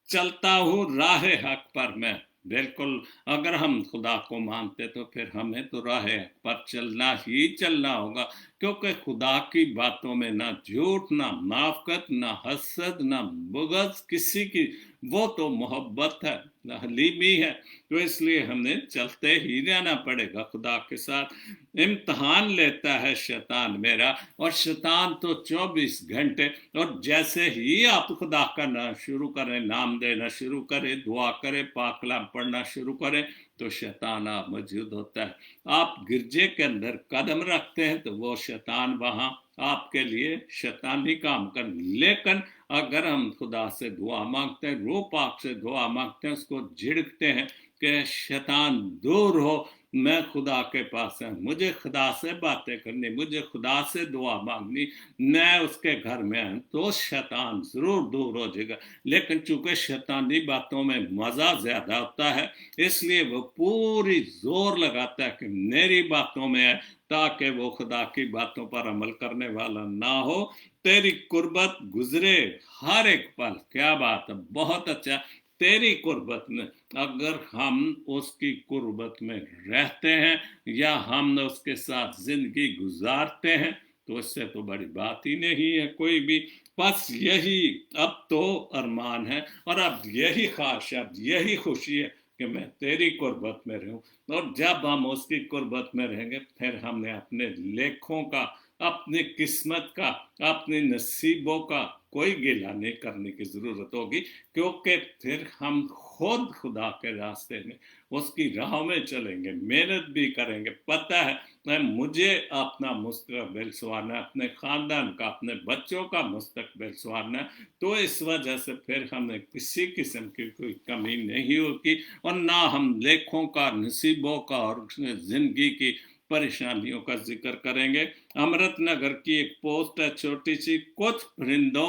चलता हूँ राह हक पर मैं, बिल्कुल अगर हम खुदा को मानते तो फिर हमें तो राह हक पर चलना ही चलना होगा, क्योंकि खुदा की बातों में ना झूठ, ना मुनाफिकत, ना हसद, ना बुग़्ज़ किसी की, वो तो मोहब्बत है, हलीमी है। तो इसलिए हमें चलते ही रहना पड़ेगा खुदा के साथ। इम्तहान लेता है शैतान मेरा, और शैतान तो 24 घंटे, और जैसे ही आप खुदा का नाम शुरू करें, नाम देना शुरू करें, दुआ करें, पाक कलाम पढ़ना शुरू करें, तो शैतान आप मौजूद होता है। आप गिरजे के अंदर कदम रखते हैं तो वो शैतान वहां आपके लिए शैतानी काम कर, लेकिन अगर हम खुदा से दुआ मांगते हैं, रूह पाक से दुआ मांगते हैं, उसको झिड़कते हैं कि शैतान दूर हो, मैं खुदा के पास है, मुझे खुदा से बातें करनी, मुझे खुदा से दुआ मांगनी, मैं उसके घर में आऊं, तो शैतान जरूर दूर हो जाएगा। लेकिन चूंकि शैतानी बातों में मजा ज्यादा होता है, इसलिए वो पूरी जोर लगाता है कि मेरी बातों में है, ताकि वो खुदा की बातों पर अमल करने वाला ना हो। तेरी कुर्बत गुजरे हर एक पल, क्या बात है, बहुत अच्छा। तेरी कुर्बत में, अगर हम उसकी कुर्बत में रहते हैं या हम उसके साथ जिंदगी गुजारते हैं, तो इससे तो बड़ी बात ही नहीं है कोई भी। बस यही अब तो अरमान है, और अब यही ख्वाहिश है, अब यही खुशी है कि मैं तेरी कुर्बत में रहूं। और जब हम उसकी कुर्बत में रहेंगे, फिर हमने अपने लेखों का, अपनी किस्मत का, अपने नसीबों का कोई गिला नहीं करने की जरूरत होगी, क्योंकि फिर हम खुद खुदा के रास्ते में, उसकी राह में चलेंगे, मेहनत भी करेंगे। पता है मुझे अपना मुस्तकबिल संवारना, अपने खानदान का, अपने बच्चों का मुस्तकबिल संवारना, तो इस वजह से फिर हमें किसी किस्म की कोई कमी नहीं होगी, और ना हम लेखों का, नसीबों का और जिंदगी की परेशानियों का जिक्र करेंगे। अमृत नगर की एक पोस्ट है छोटी सी, कुछ परिंदों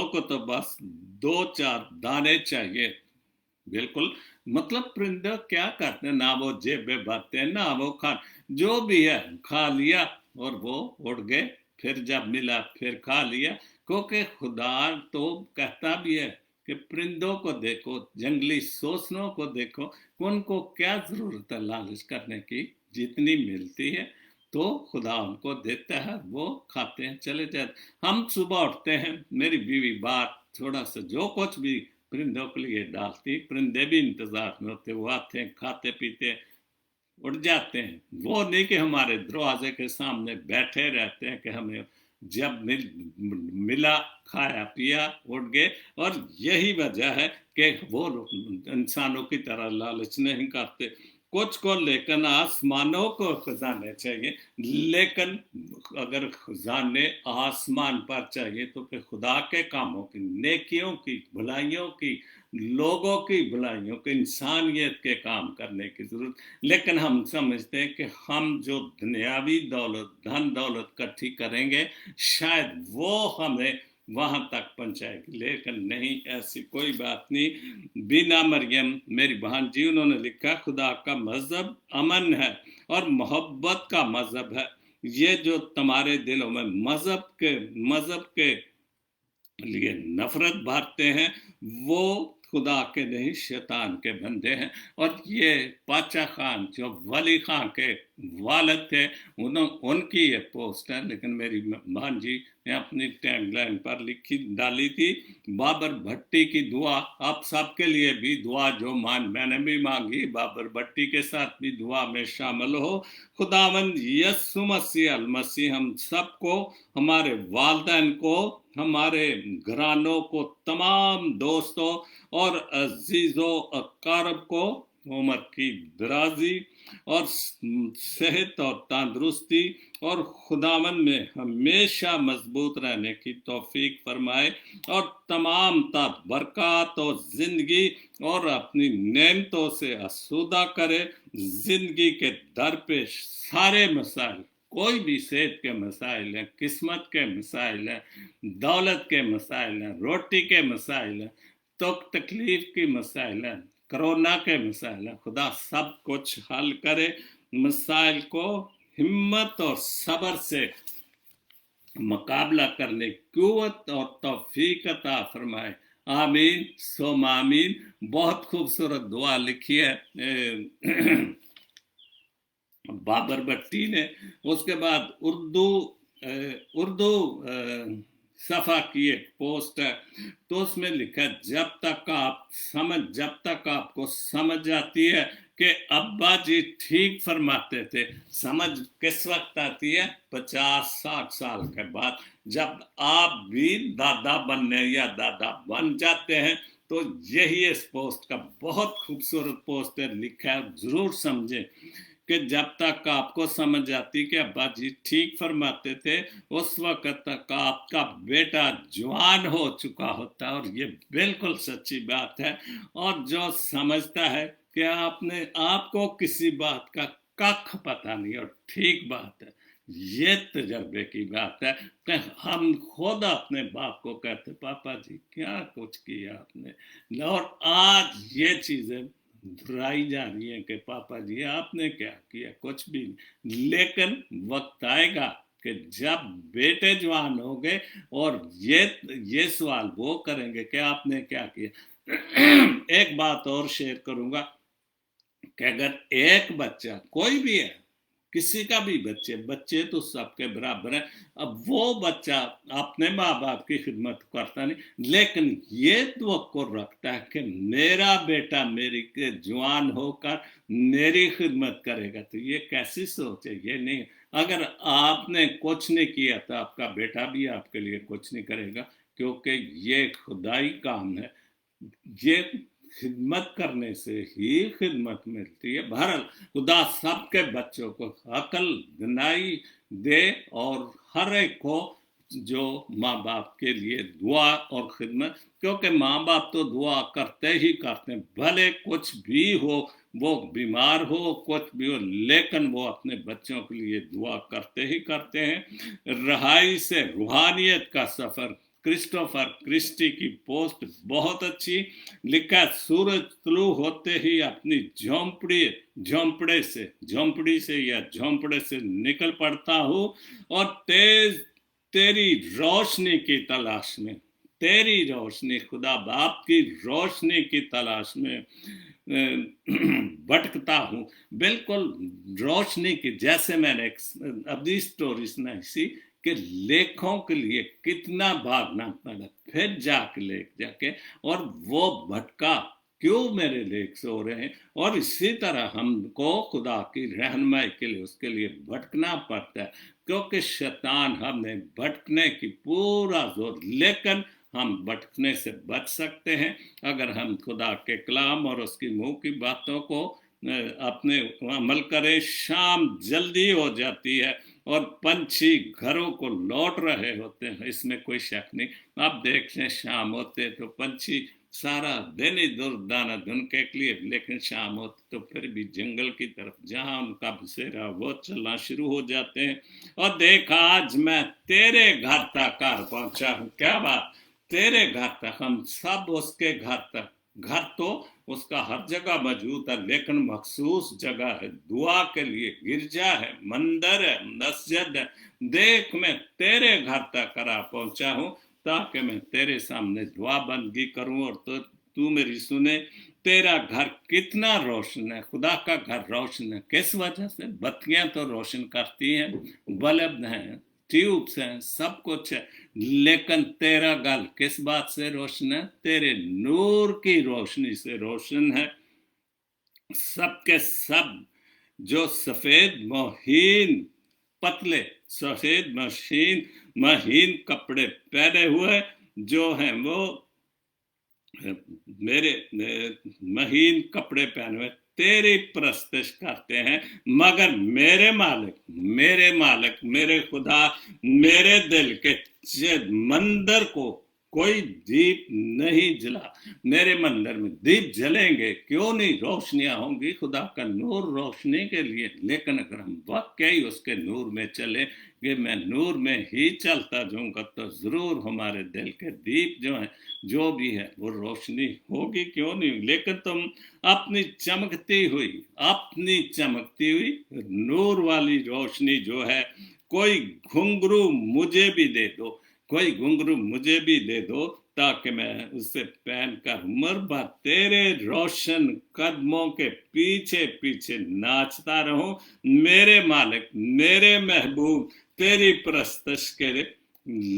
को तो बस 2-4 दाने चाहिए। बिल्कुल, मतलब परिंदे क्या करते हैं, ना वो जेबे भरते हैं, ना वो खा, जो भी है खा लिया और वो उड़ गए, फिर जब मिला फिर खा लिया, क्योंकि खुदा तो कहता भी है कि परिंदों को देखो, जंगली सोसनों को देखो, उनको क्या जरूरत है लालच करने की, जितनी मिलती है तो खुदा उनको देता है, वो खाते हैं चले जाते। हम सुबह उठते हैं, मेरी बीवी बात थोड़ा सा जो कुछ भी परिंदों के लिए डालती, परिंदे भी इंतजार में होते, वो आते हैं खाते पीते उड़ जाते हैं। वो नहीं कि हमारे दरवाजे के सामने बैठे रहते हैं कि हमें जब मिला खाया पिया उड़ गए। और यही वजह है कि वो इंसानों की तरह लालच नहीं करते। कुछ को लेकिन आसमानों को खजाने चाहिए, लेकिन अगर खजाने आसमान पर चाहिए तो फिर खुदा के कामों की, नेकियों की, भलाइयों की, लोगों की भलाइयों की, इंसानियत के काम करने की जरूरत। लेकिन हम समझते हैं कि हम जो दुनियावी दौलत, धन दौलत इकट्ठी करेंगे शायद वो हमें वहां तक पहुंचाएगी, लेकिन नहीं, ऐसी कोई बात नहीं। बीना मरियम मेरी बहन जी, उन्होंने लिखा खुदा का मजहब अमन है और मोहब्बत का मजहब है। ये जो तुम्हारे दिलों में मजहब के लिए नफरत भरते हैं वो खुदा के नहीं शैतान के बंदे हैं। और ये पाचा खान जो वली खान के वालिद थे, उनकी ये पोस्ट है, लेकिन मेरी बहन जी ने अपनी टैगलाइन पर लिखी डाली थी, बाबर भट्टी की दुआ आप सबके लिए भी दुआ जो मैंने भी मांगी, बाबर भट्टी के साथ भी दुआ में शामिल हो। खुदावंद यीशु मसीह अल मसीह हम सबको, हमारे वालिदैन को, हमारे घरानों को, तमाम दोस्तों और अजीजों अकारब को उम्र की दराजी और सेहत और तंदुरुस्ती और खुदावन में हमेशा मजबूत रहने की तौफीक फरमाए और तमाम तर बरकत और जिंदगी और अपनी नेमतों से आसूदा करे। जिंदगी के दरपेश सारे मसाइल, कोई भी सेहत के मसाइल हैं, किस्मत के मसाइल हैं, दौलत के मसाइल हैं, रोटी के मसाइल हैं, तो तकलीफ की मसाइल हैं, कोरोना के मसाइल हैं, खुदा सब कुछ हल करे। मसाइल को हिम्मत और सब्र से मुकाबला करने की कुव्वत और तौफीक अता फरमाए। आमीन सोम आमीन। बहुत खूबसूरत दुआ लिखी है बाबर भट्टी ने। उसके बाद उर्दू सफ़ा की एक पोस्ट है, तो उसमें लिखा जब तक आपको समझ आती है कि अब्बा जी ठीक फरमाते थे। समझ किस वक्त आती है? 50-60 साल के बाद, जब आप भी दादा बनने या दादा बन जाते हैं। तो यही इस पोस्ट का बहुत खूबसूरत पोस्ट है, लिखा है, जरूर समझें कि जब तक आपको समझ आती कि अब्बा जी ठीक फरमाते थे, उस वक्त तक आपका बेटा जवान हो चुका होता है। और ये बिल्कुल सच्ची बात है। और जो समझता है कि आपको किसी बात का कख पता नहीं, और ठीक बात है, ये तजर्बे की बात है कि हम खुद अपने बाप को कहते पापा जी क्या कुछ किया आपने, और आज ये चीजें दोहराई जा रही है कि पापा जी आपने क्या किया, कुछ भी नहीं। लेकिन वक्त आएगा कि जब बेटे जवान हो गए और ये सवाल वो करेंगे कि आपने क्या किया। एक बात और शेयर करूंगा कि अगर एक बच्चा, कोई भी है, किसी का भी बच्चे तो सबके बराबर है, अब वो बच्चा अपने माँ बाप की खिदमत करता नहीं, लेकिन ये तवक्को रखता है कि मेरा बेटा मेरी के जवान होकर मेरी खिदमत करेगा, तो ये कैसी सोच है? ये नहीं। अगर आपने कुछ नहीं किया तो आपका बेटा भी आपके लिए कुछ नहीं करेगा, क्योंकि ये खुदाई काम है। ये खिदमत करने से ही खिदमत मिलती है। बहरहाल खुदा सबके बच्चों को अकल दिनाई दे और हर एक को जो माँ बाप के लिए दुआ और खिदमत, क्योंकि माँ बाप तो दुआ करते ही करते हैं, भले कुछ भी हो, वो बीमार हो, कुछ भी हो, लेकिन वो अपने बच्चों के लिए दुआ करते ही करते हैं। रहाई से रूहानियत का सफर, क्रिस्टोफर क्रिस्टी की पोस्ट बहुत अच्छी। लिखा सूरज तुलू होते ही अपनी झोंपड़ी से निकल पड़ता हूँ और तेज तेरी रोशनी की तलाश में, तेरी रोशनी, खुदा बाप की रोशनी की तलाश में भटकता हूँ। बिल्कुल रोशनी की, जैसे मैंने अभी स्टोरी सुनाई सी कि लेखों के लिए कितना भागना पड़ा, फिर जाके और वो भटका, क्यों मेरे लेख सो रहे हैं। और इसी तरह हमको खुदा की रहनुमाई के लिए, उसके लिए भटकना पड़ता है, क्योंकि शैतान हमें भटकने की पूरा जोर, लेकिन हम भटकने से बच सकते हैं अगर हम खुदा के कलाम और उसकी मुंह की बातों को अपने अमल करें। शाम जल्दी हो जाती है और पंछी घरों को लौट रहे होते हैं, इसमें कोई शक नहीं। आप देख लें, शाम होते तो पंछी सारा दिन ही दाना धुनके के लिए, लेकिन शाम होती तो फिर भी जंगल की तरफ जहां उनका बसेरा वो चलना शुरू हो जाते हैं। और देखा, आज मैं तेरे घर तक घर पहुंचा हूं। क्या बात, तेरे घर तक, हम सब उसके घर तक। घर तो उसका हर जगह मौजूद है, लेकिन मखसूस जगह है दुआ के लिए, गिरजा है, मंदिर है, मस्जिद है। देख, मैं तेरे घर तक करा पहुंचा हूं ताकि मैं तेरे सामने दुआ बंदगी करूं और तो तू मेरी सुने। तेरा घर कितना रोशन है, खुदा का घर रोशन है। किस वजह से? बत्तियां तो रोशन करती हैं, बल्ब हैं, ट्यूब्स हैं, सब कुछ है, लेकिन तेरा घर किस बात से रोशन है? तेरे नूर की रोशनी से रोशन है। सब के सब जो सफेद महीन, पतले सफेद महीन कपड़े पहने हुए जो हैं, वो मेरे महीन कपड़े पहने हुए तेरी प्रस्तुत करते हैं, मगर मेरे मालिक, मेरे खुदा, मेरे दिल के मंदिर को कोई दीप नहीं जला। मेरे मंदिर में दीप जलेंगे, क्यों नहीं, रोशनियां होंगी खुदा का नूर रोशनी के लिए। लेकिन अगर हम वाकई उसके नूर में चले कि मैं नूर में ही चलता जाऊंगा, तो जरूर हमारे दिल के दीप जो हैं, जो भी है, वो रोशनी होगी, क्यों नहीं। लेकिन तुम अपनी चमकती हुई नूर वाली रोशनी जो है, कोई घुंघरू मुझे भी दे दो, कोई घुंघरू मुझे भी दे दो, ताकि मैं उसे पहनकर उम्र भर तेरे रोशन कदमों के पीछे पीछे नाचता रहूं। मेरे मालिक, मेरे महबूब, तेरी प्रस्तुत के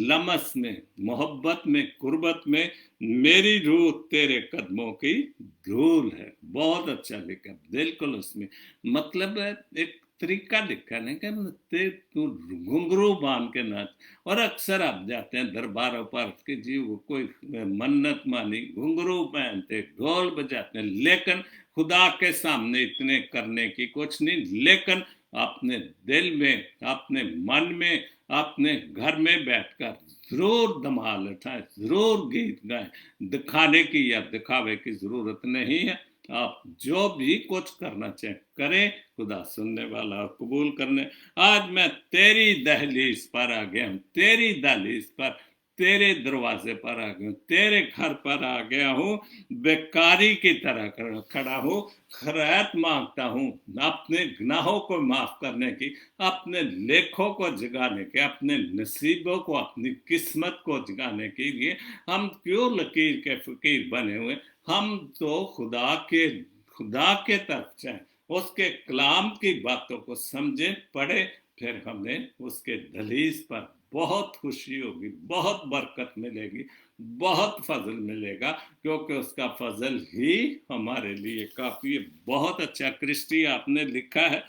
लमस में, मोहब्बत में, कुर्बत में मेरी रूह तेरे कदमों की धूल है। बहुत अच्छा लिखा, बिल्कुल उसमें मतलब है, एक तरीका लिखा है कि तू घुंघरू बांध के नाच। और अक्सर आप जाते हैं दरबारों पर कि जी वो कोई मन्नत मानी, घुंघरू पहनते, ढोल बजाते हैं, लेकिन खुदा के सामने इतने करने की कुछ नहीं। लेकिन अपने दिल में, अपने मन में, अपने घर में बैठकर जरूर धमाल उठाए, जरूर गीत गाए। दिखाने की या दिखावे की जरूरत नहीं है। आप जो भी कुछ करना चाहें करें, खुदा सुनने वाला और कबूल करने। आज मैं तेरी दहलीज पर आ गया हूं, तेरी दहलीज पर, तेरे दरवाजे पर आ गया हूं, तेरे घर पर आ गया हूं, बेकारी की तरह खड़ा हूं, खैरात मांगता हूं, अपने गुनाहों को माफ करने की, अपने लेखों को जगाने के, अपने नसीबों को, अपनी किस्मत को जगाने के लिए। हम क्यों लकीर के फकीर बने हुए? हम तो खुदा के तरफ जाएं, उसके कलाम की बातों को समझे, पढ़े, फिर हमें उसके दहलीज पर बहुत खुशी होगी, बहुत बरकत मिलेगी, बहुत फजल मिलेगा, क्योंकि उसका फजल ही हमारे लिए काफी है। बहुत अच्छा क्रिस्टी आपने लिखा है,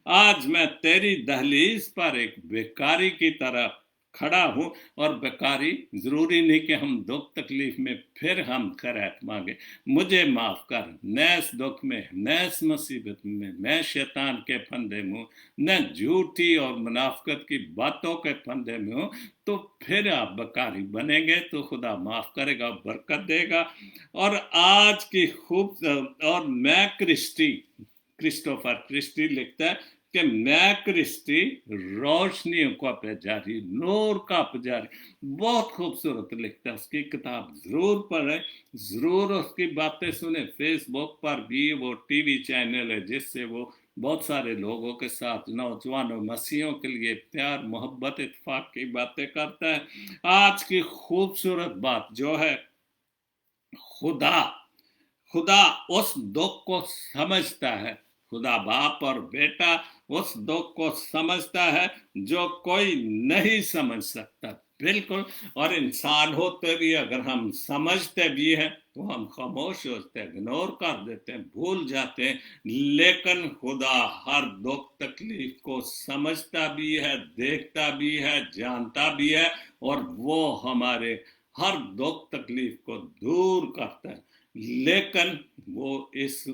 आज मैं तेरी दहलीज पर एक बेकारी की तरह खड़ा हूं। और बेकारी जरूरी नहीं कि हम दुख तकलीफ में फिर हम खैरात मांगे। मुझे माफ कर, नैस दुख में, नैस मुसीबत में मैं शैतान के फंदे में हूं, न झूठी और मुनाफकत की बातों के फंदे में हूं। तो फिर आप बेकारी बनेंगे तो खुदा माफ करेगा, बरकत देगा। और आज की खूब, और मैं क्रिस्टोफर क्रिस्टी लिखता है कि मैं क्रिस्टी रोशनियों का पुजारी, नूर का पुजारी। बहुत खूबसूरत लिखता है, उसकी किताब जरूर पढ़े, जरूर उसकी बातें सुने। फेसबुक पर भी वो टीवी चैनल है जिससे वो बहुत सारे लोगों के साथ, नौजवानों मसीहों के लिए प्यार मोहब्बत इत्तेफाक की बातें करता है। आज की खूबसूरत बात जो है, खुदा खुदा उस दुख को समझता है। खुदा बाप और बेटा उस दुख को समझता है जो कोई नहीं समझ सकता, बिल्कुल। और इंसान होते भी अगर हम समझते भी हैं तो हम खामोश होते हैं, इग्नोर कर देते हैं, भूल जाते हैं। लेकिन खुदा हर दुख तकलीफ को समझता भी है, देखता भी है, जानता भी है, और वो हमारे हर दुख तकलीफ को दूर करता है। लेकिन वो इस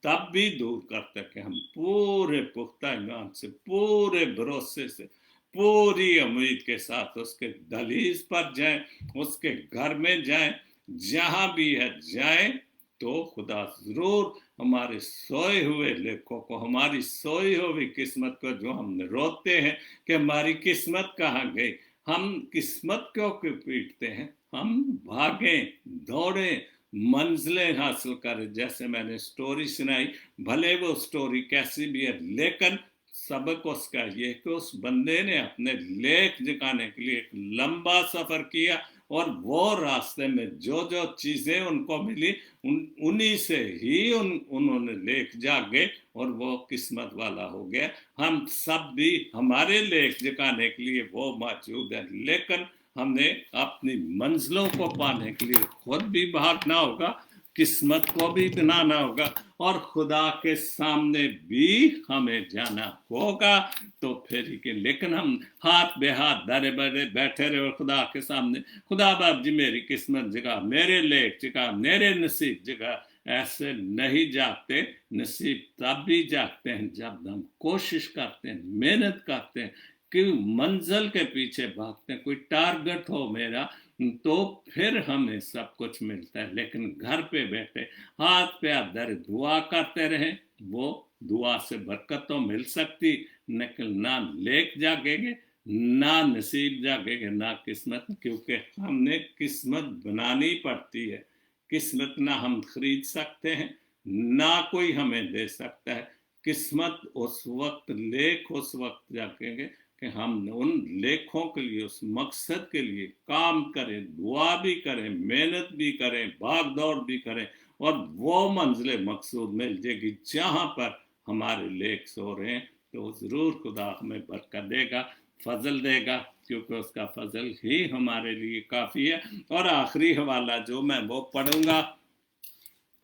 तब भी दूर करता है कि हम पूरे पुख्ता ईमान से, पूरे भरोसे से, पूरी उम्मीद के साथ उसके दहलीज पर जाएं, उसके घर में जाएं, जहां भी है जाएं, तो खुदा जरूर हमारे सोए हुए लेखों को, हमारी सोई हुई किस्मत को, जो हम रोते हैं कि हमारी किस्मत कहाँ गई, हम किस्मत क्यों पीटते हैं, हम भागें दौड़ें, मंजिलें हासिल करें। जैसे मैंने स्टोरी सुनाई, भले वो स्टोरी कैसी भी है, लेकिन सबक उसका ये कि उस बंदे ने अपने लेख जगाने के लिए एक लंबा सफर किया, और वो रास्ते में जो जो चीजें उनको मिली उन्हीं से ही उन्होंने लेख जागे, और वो किस्मत वाला हो गया। हम सब भी, हमारे लेख जगाने के लिए वो मौजूद है, लेकिन हमने अपनी मंजिलों को पाने के लिए खुद भी भागना होगा, किस्मत को भी बनाना होगा, और खुदा के सामने भी हमें जाना होगा। तो फिर के, लेकिन हम हाथ बे हाथ धरे बड़े बैठे रहे और खुदा के सामने, खुदा बाप जी मेरी किस्मत जगह, मेरे लेख जगह, मेरे नसीब जगह, ऐसे नहीं जागते। नसीब तब भी जागते हैं जब हम कोशिश करते हैं, मेहनत करते हैं, कि मंजिल के पीछे भागते हैं, कोई टारगेट हो मेरा, तो फिर हमें सब कुछ मिलता है। लेकिन घर पे बैठे हाथ पे हाथ धरे दुआ करते रहे, वो दुआ से बरकत तो मिल सकती, लेकिन ना लेख जागेंगे, ना नसीब जागेंगे, ना किस्मत, क्योंकि हमने किस्मत बनानी पड़ती है। किस्मत ना हम खरीद सकते हैं, ना कोई हमें दे सकता है। किस्मत उस वक्त, लेख उस वक्त जागेंगे कि हम उन लेखों के लिए, उस मकसद के लिए काम करें, दुआ भी करें, मेहनत भी करें, भाग दौड़ भी करें, और वो मंजिल मकसूद मिल जाएगी जहां पर हमारे लेख सो रहे हैं। तो जरूर खुदा हमें बरकत देगा, फजल देगा, क्योंकि उसका फजल ही हमारे लिए काफी है। और आखिरी हवाला जो मैं वो पढ़ूंगा,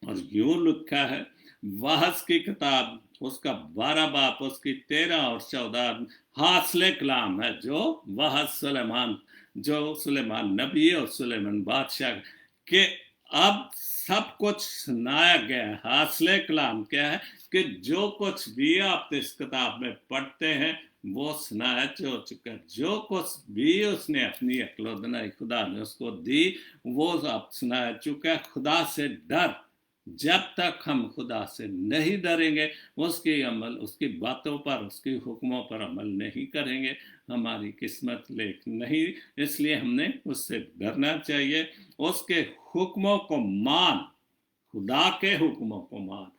और यूं लिखा है, वहस की किताब उसका 12 बाप उसकी 13 और 14 हासिल कलाम है, जो वहस सुलेमान, जो सुलेमान नबी और सुलेमान बादशाह के अब सब कुछ सुनाया गया है। हासिल कलाम क्या है कि जो कुछ भी आप इस किताब में पढ़ते हैं वो सुनाया हो चुका है। जो कुछ भी उसने अपनी अक्ल खुदा ने उसको दी, वो आप सुनाया चुका है। खुदा से डर, जब तक हम खुदा से नहीं डरेंगे, उसके अमल, उसकी बातों पर, उसके हुक्मों पर अमल नहीं करेंगे, हमारी किस्मत लेख नहीं। इसलिए हमने उससे डरना चाहिए, उसके हुक्मों को मान, खुदा के हुक्मों को मान।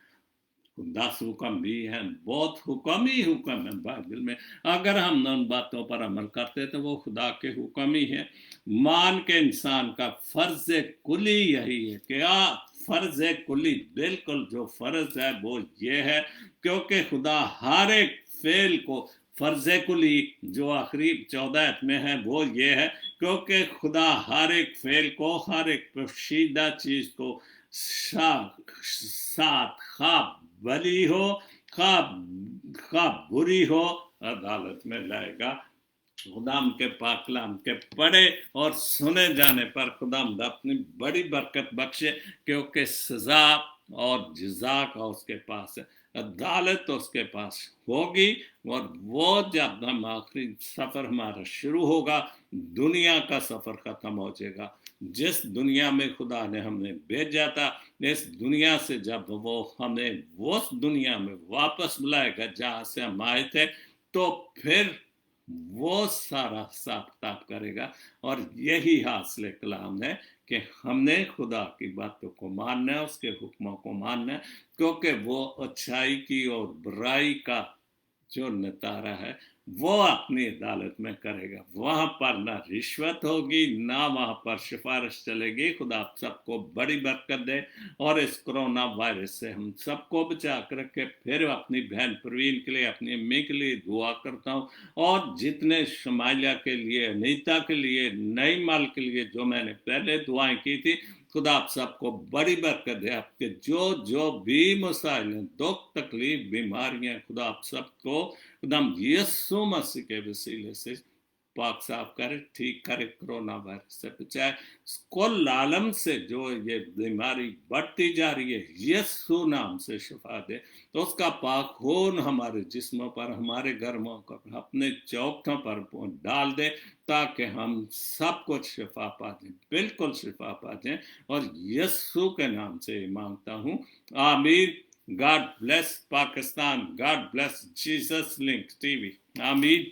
10 हुक्म भी हैं, बहुत हुक्म ही हुक्म है बाइबल में। अगर हम उन बातों पर अमल करते तो वो खुदा के हुक्म ही है। मान के इंसान का फर्ज कुली यही है कि फर्ज कुली, बिल्कुल जो फर्ज है वो ये है, क्योंकि खुदा हर एक फेल को, फर्ज कुली जो आखिरी 14 में है वो ये है, क्योंकि खुदा हर एक फेल को, हर एक पोशीदा चीज को साथ खा भली हो, खा बुरी हो, अदालत में लाएगा। खुदाम के पाकलाम के पढ़े और सुने जाने पर खुदाम अपनी बड़ी बरकत बख्शे, क्योंकि सजा और जजा का उसके पास है, अदालत उसके पास होगी। और वो जब हम आखिरी सफर हमारा शुरू होगा, दुनिया का सफर खत्म हो जाएगा। जिस दुनिया में खुदा ने हमें भेजा था, इस दुनिया से जब वो हमें उस दुनिया में वापस बुलाएगा जहां से हम आए थे, तो फिर وہ سارا حساب کتاب کرے گا. اور یہی حاصل کلام ہے کہ ہم نے خدا کی باتوں کو ماننا ہے, اس کے حکموں کو ماننا ہے, کیونکہ وہ اچھائی کی اور برائی کا جو نتارہ ہے وہ اپنی عدالت میں کرے گا. وہاں پر نہ رشوت ہوگی, نہ وہاں پر سفارش چلے گی. خدا آپ سب کو بڑی برکت دے اور اس کرونا وائرس سے ہم سب کو بچا کر رکھے. پھر اپنی بہن پروین کے لیے, اپنی امی کے لیے دعا کرتا ہوں, اور جتنے شمالیہ کے لیے, انیتا کے لیے, نئی مال کے لیے جو میں نے پہلے دعائیں کی تھی, خدا آپ سب کو بڑی برکت دے. آپ کے جو جو بھی مسائل ہیں, دکھ تکلیف بیماریاں, خدا آپ سب کو دم یسوع مسیح کے وسیلے سے پاک صاف کرے, ٹھیک کرے, کرونا وائرس سے بچائے. کل عالم سے جو یہ بیماری بڑھتی جا رہی ہے, یسوع نام سے شفا دے. تو اس کا پاک خون ہمارے جسموں پر, ہمارے گرموں پر, اپنے چوکٹوں پر ڈال دے, تاکہ ہم سب کچھ شفا پا دیں, بالکل شفا پا دیں. اور یسوع کے نام سے مانگتا ہوں, آمین. God bless Pakistan. God bless Jesus Link TV. آمین.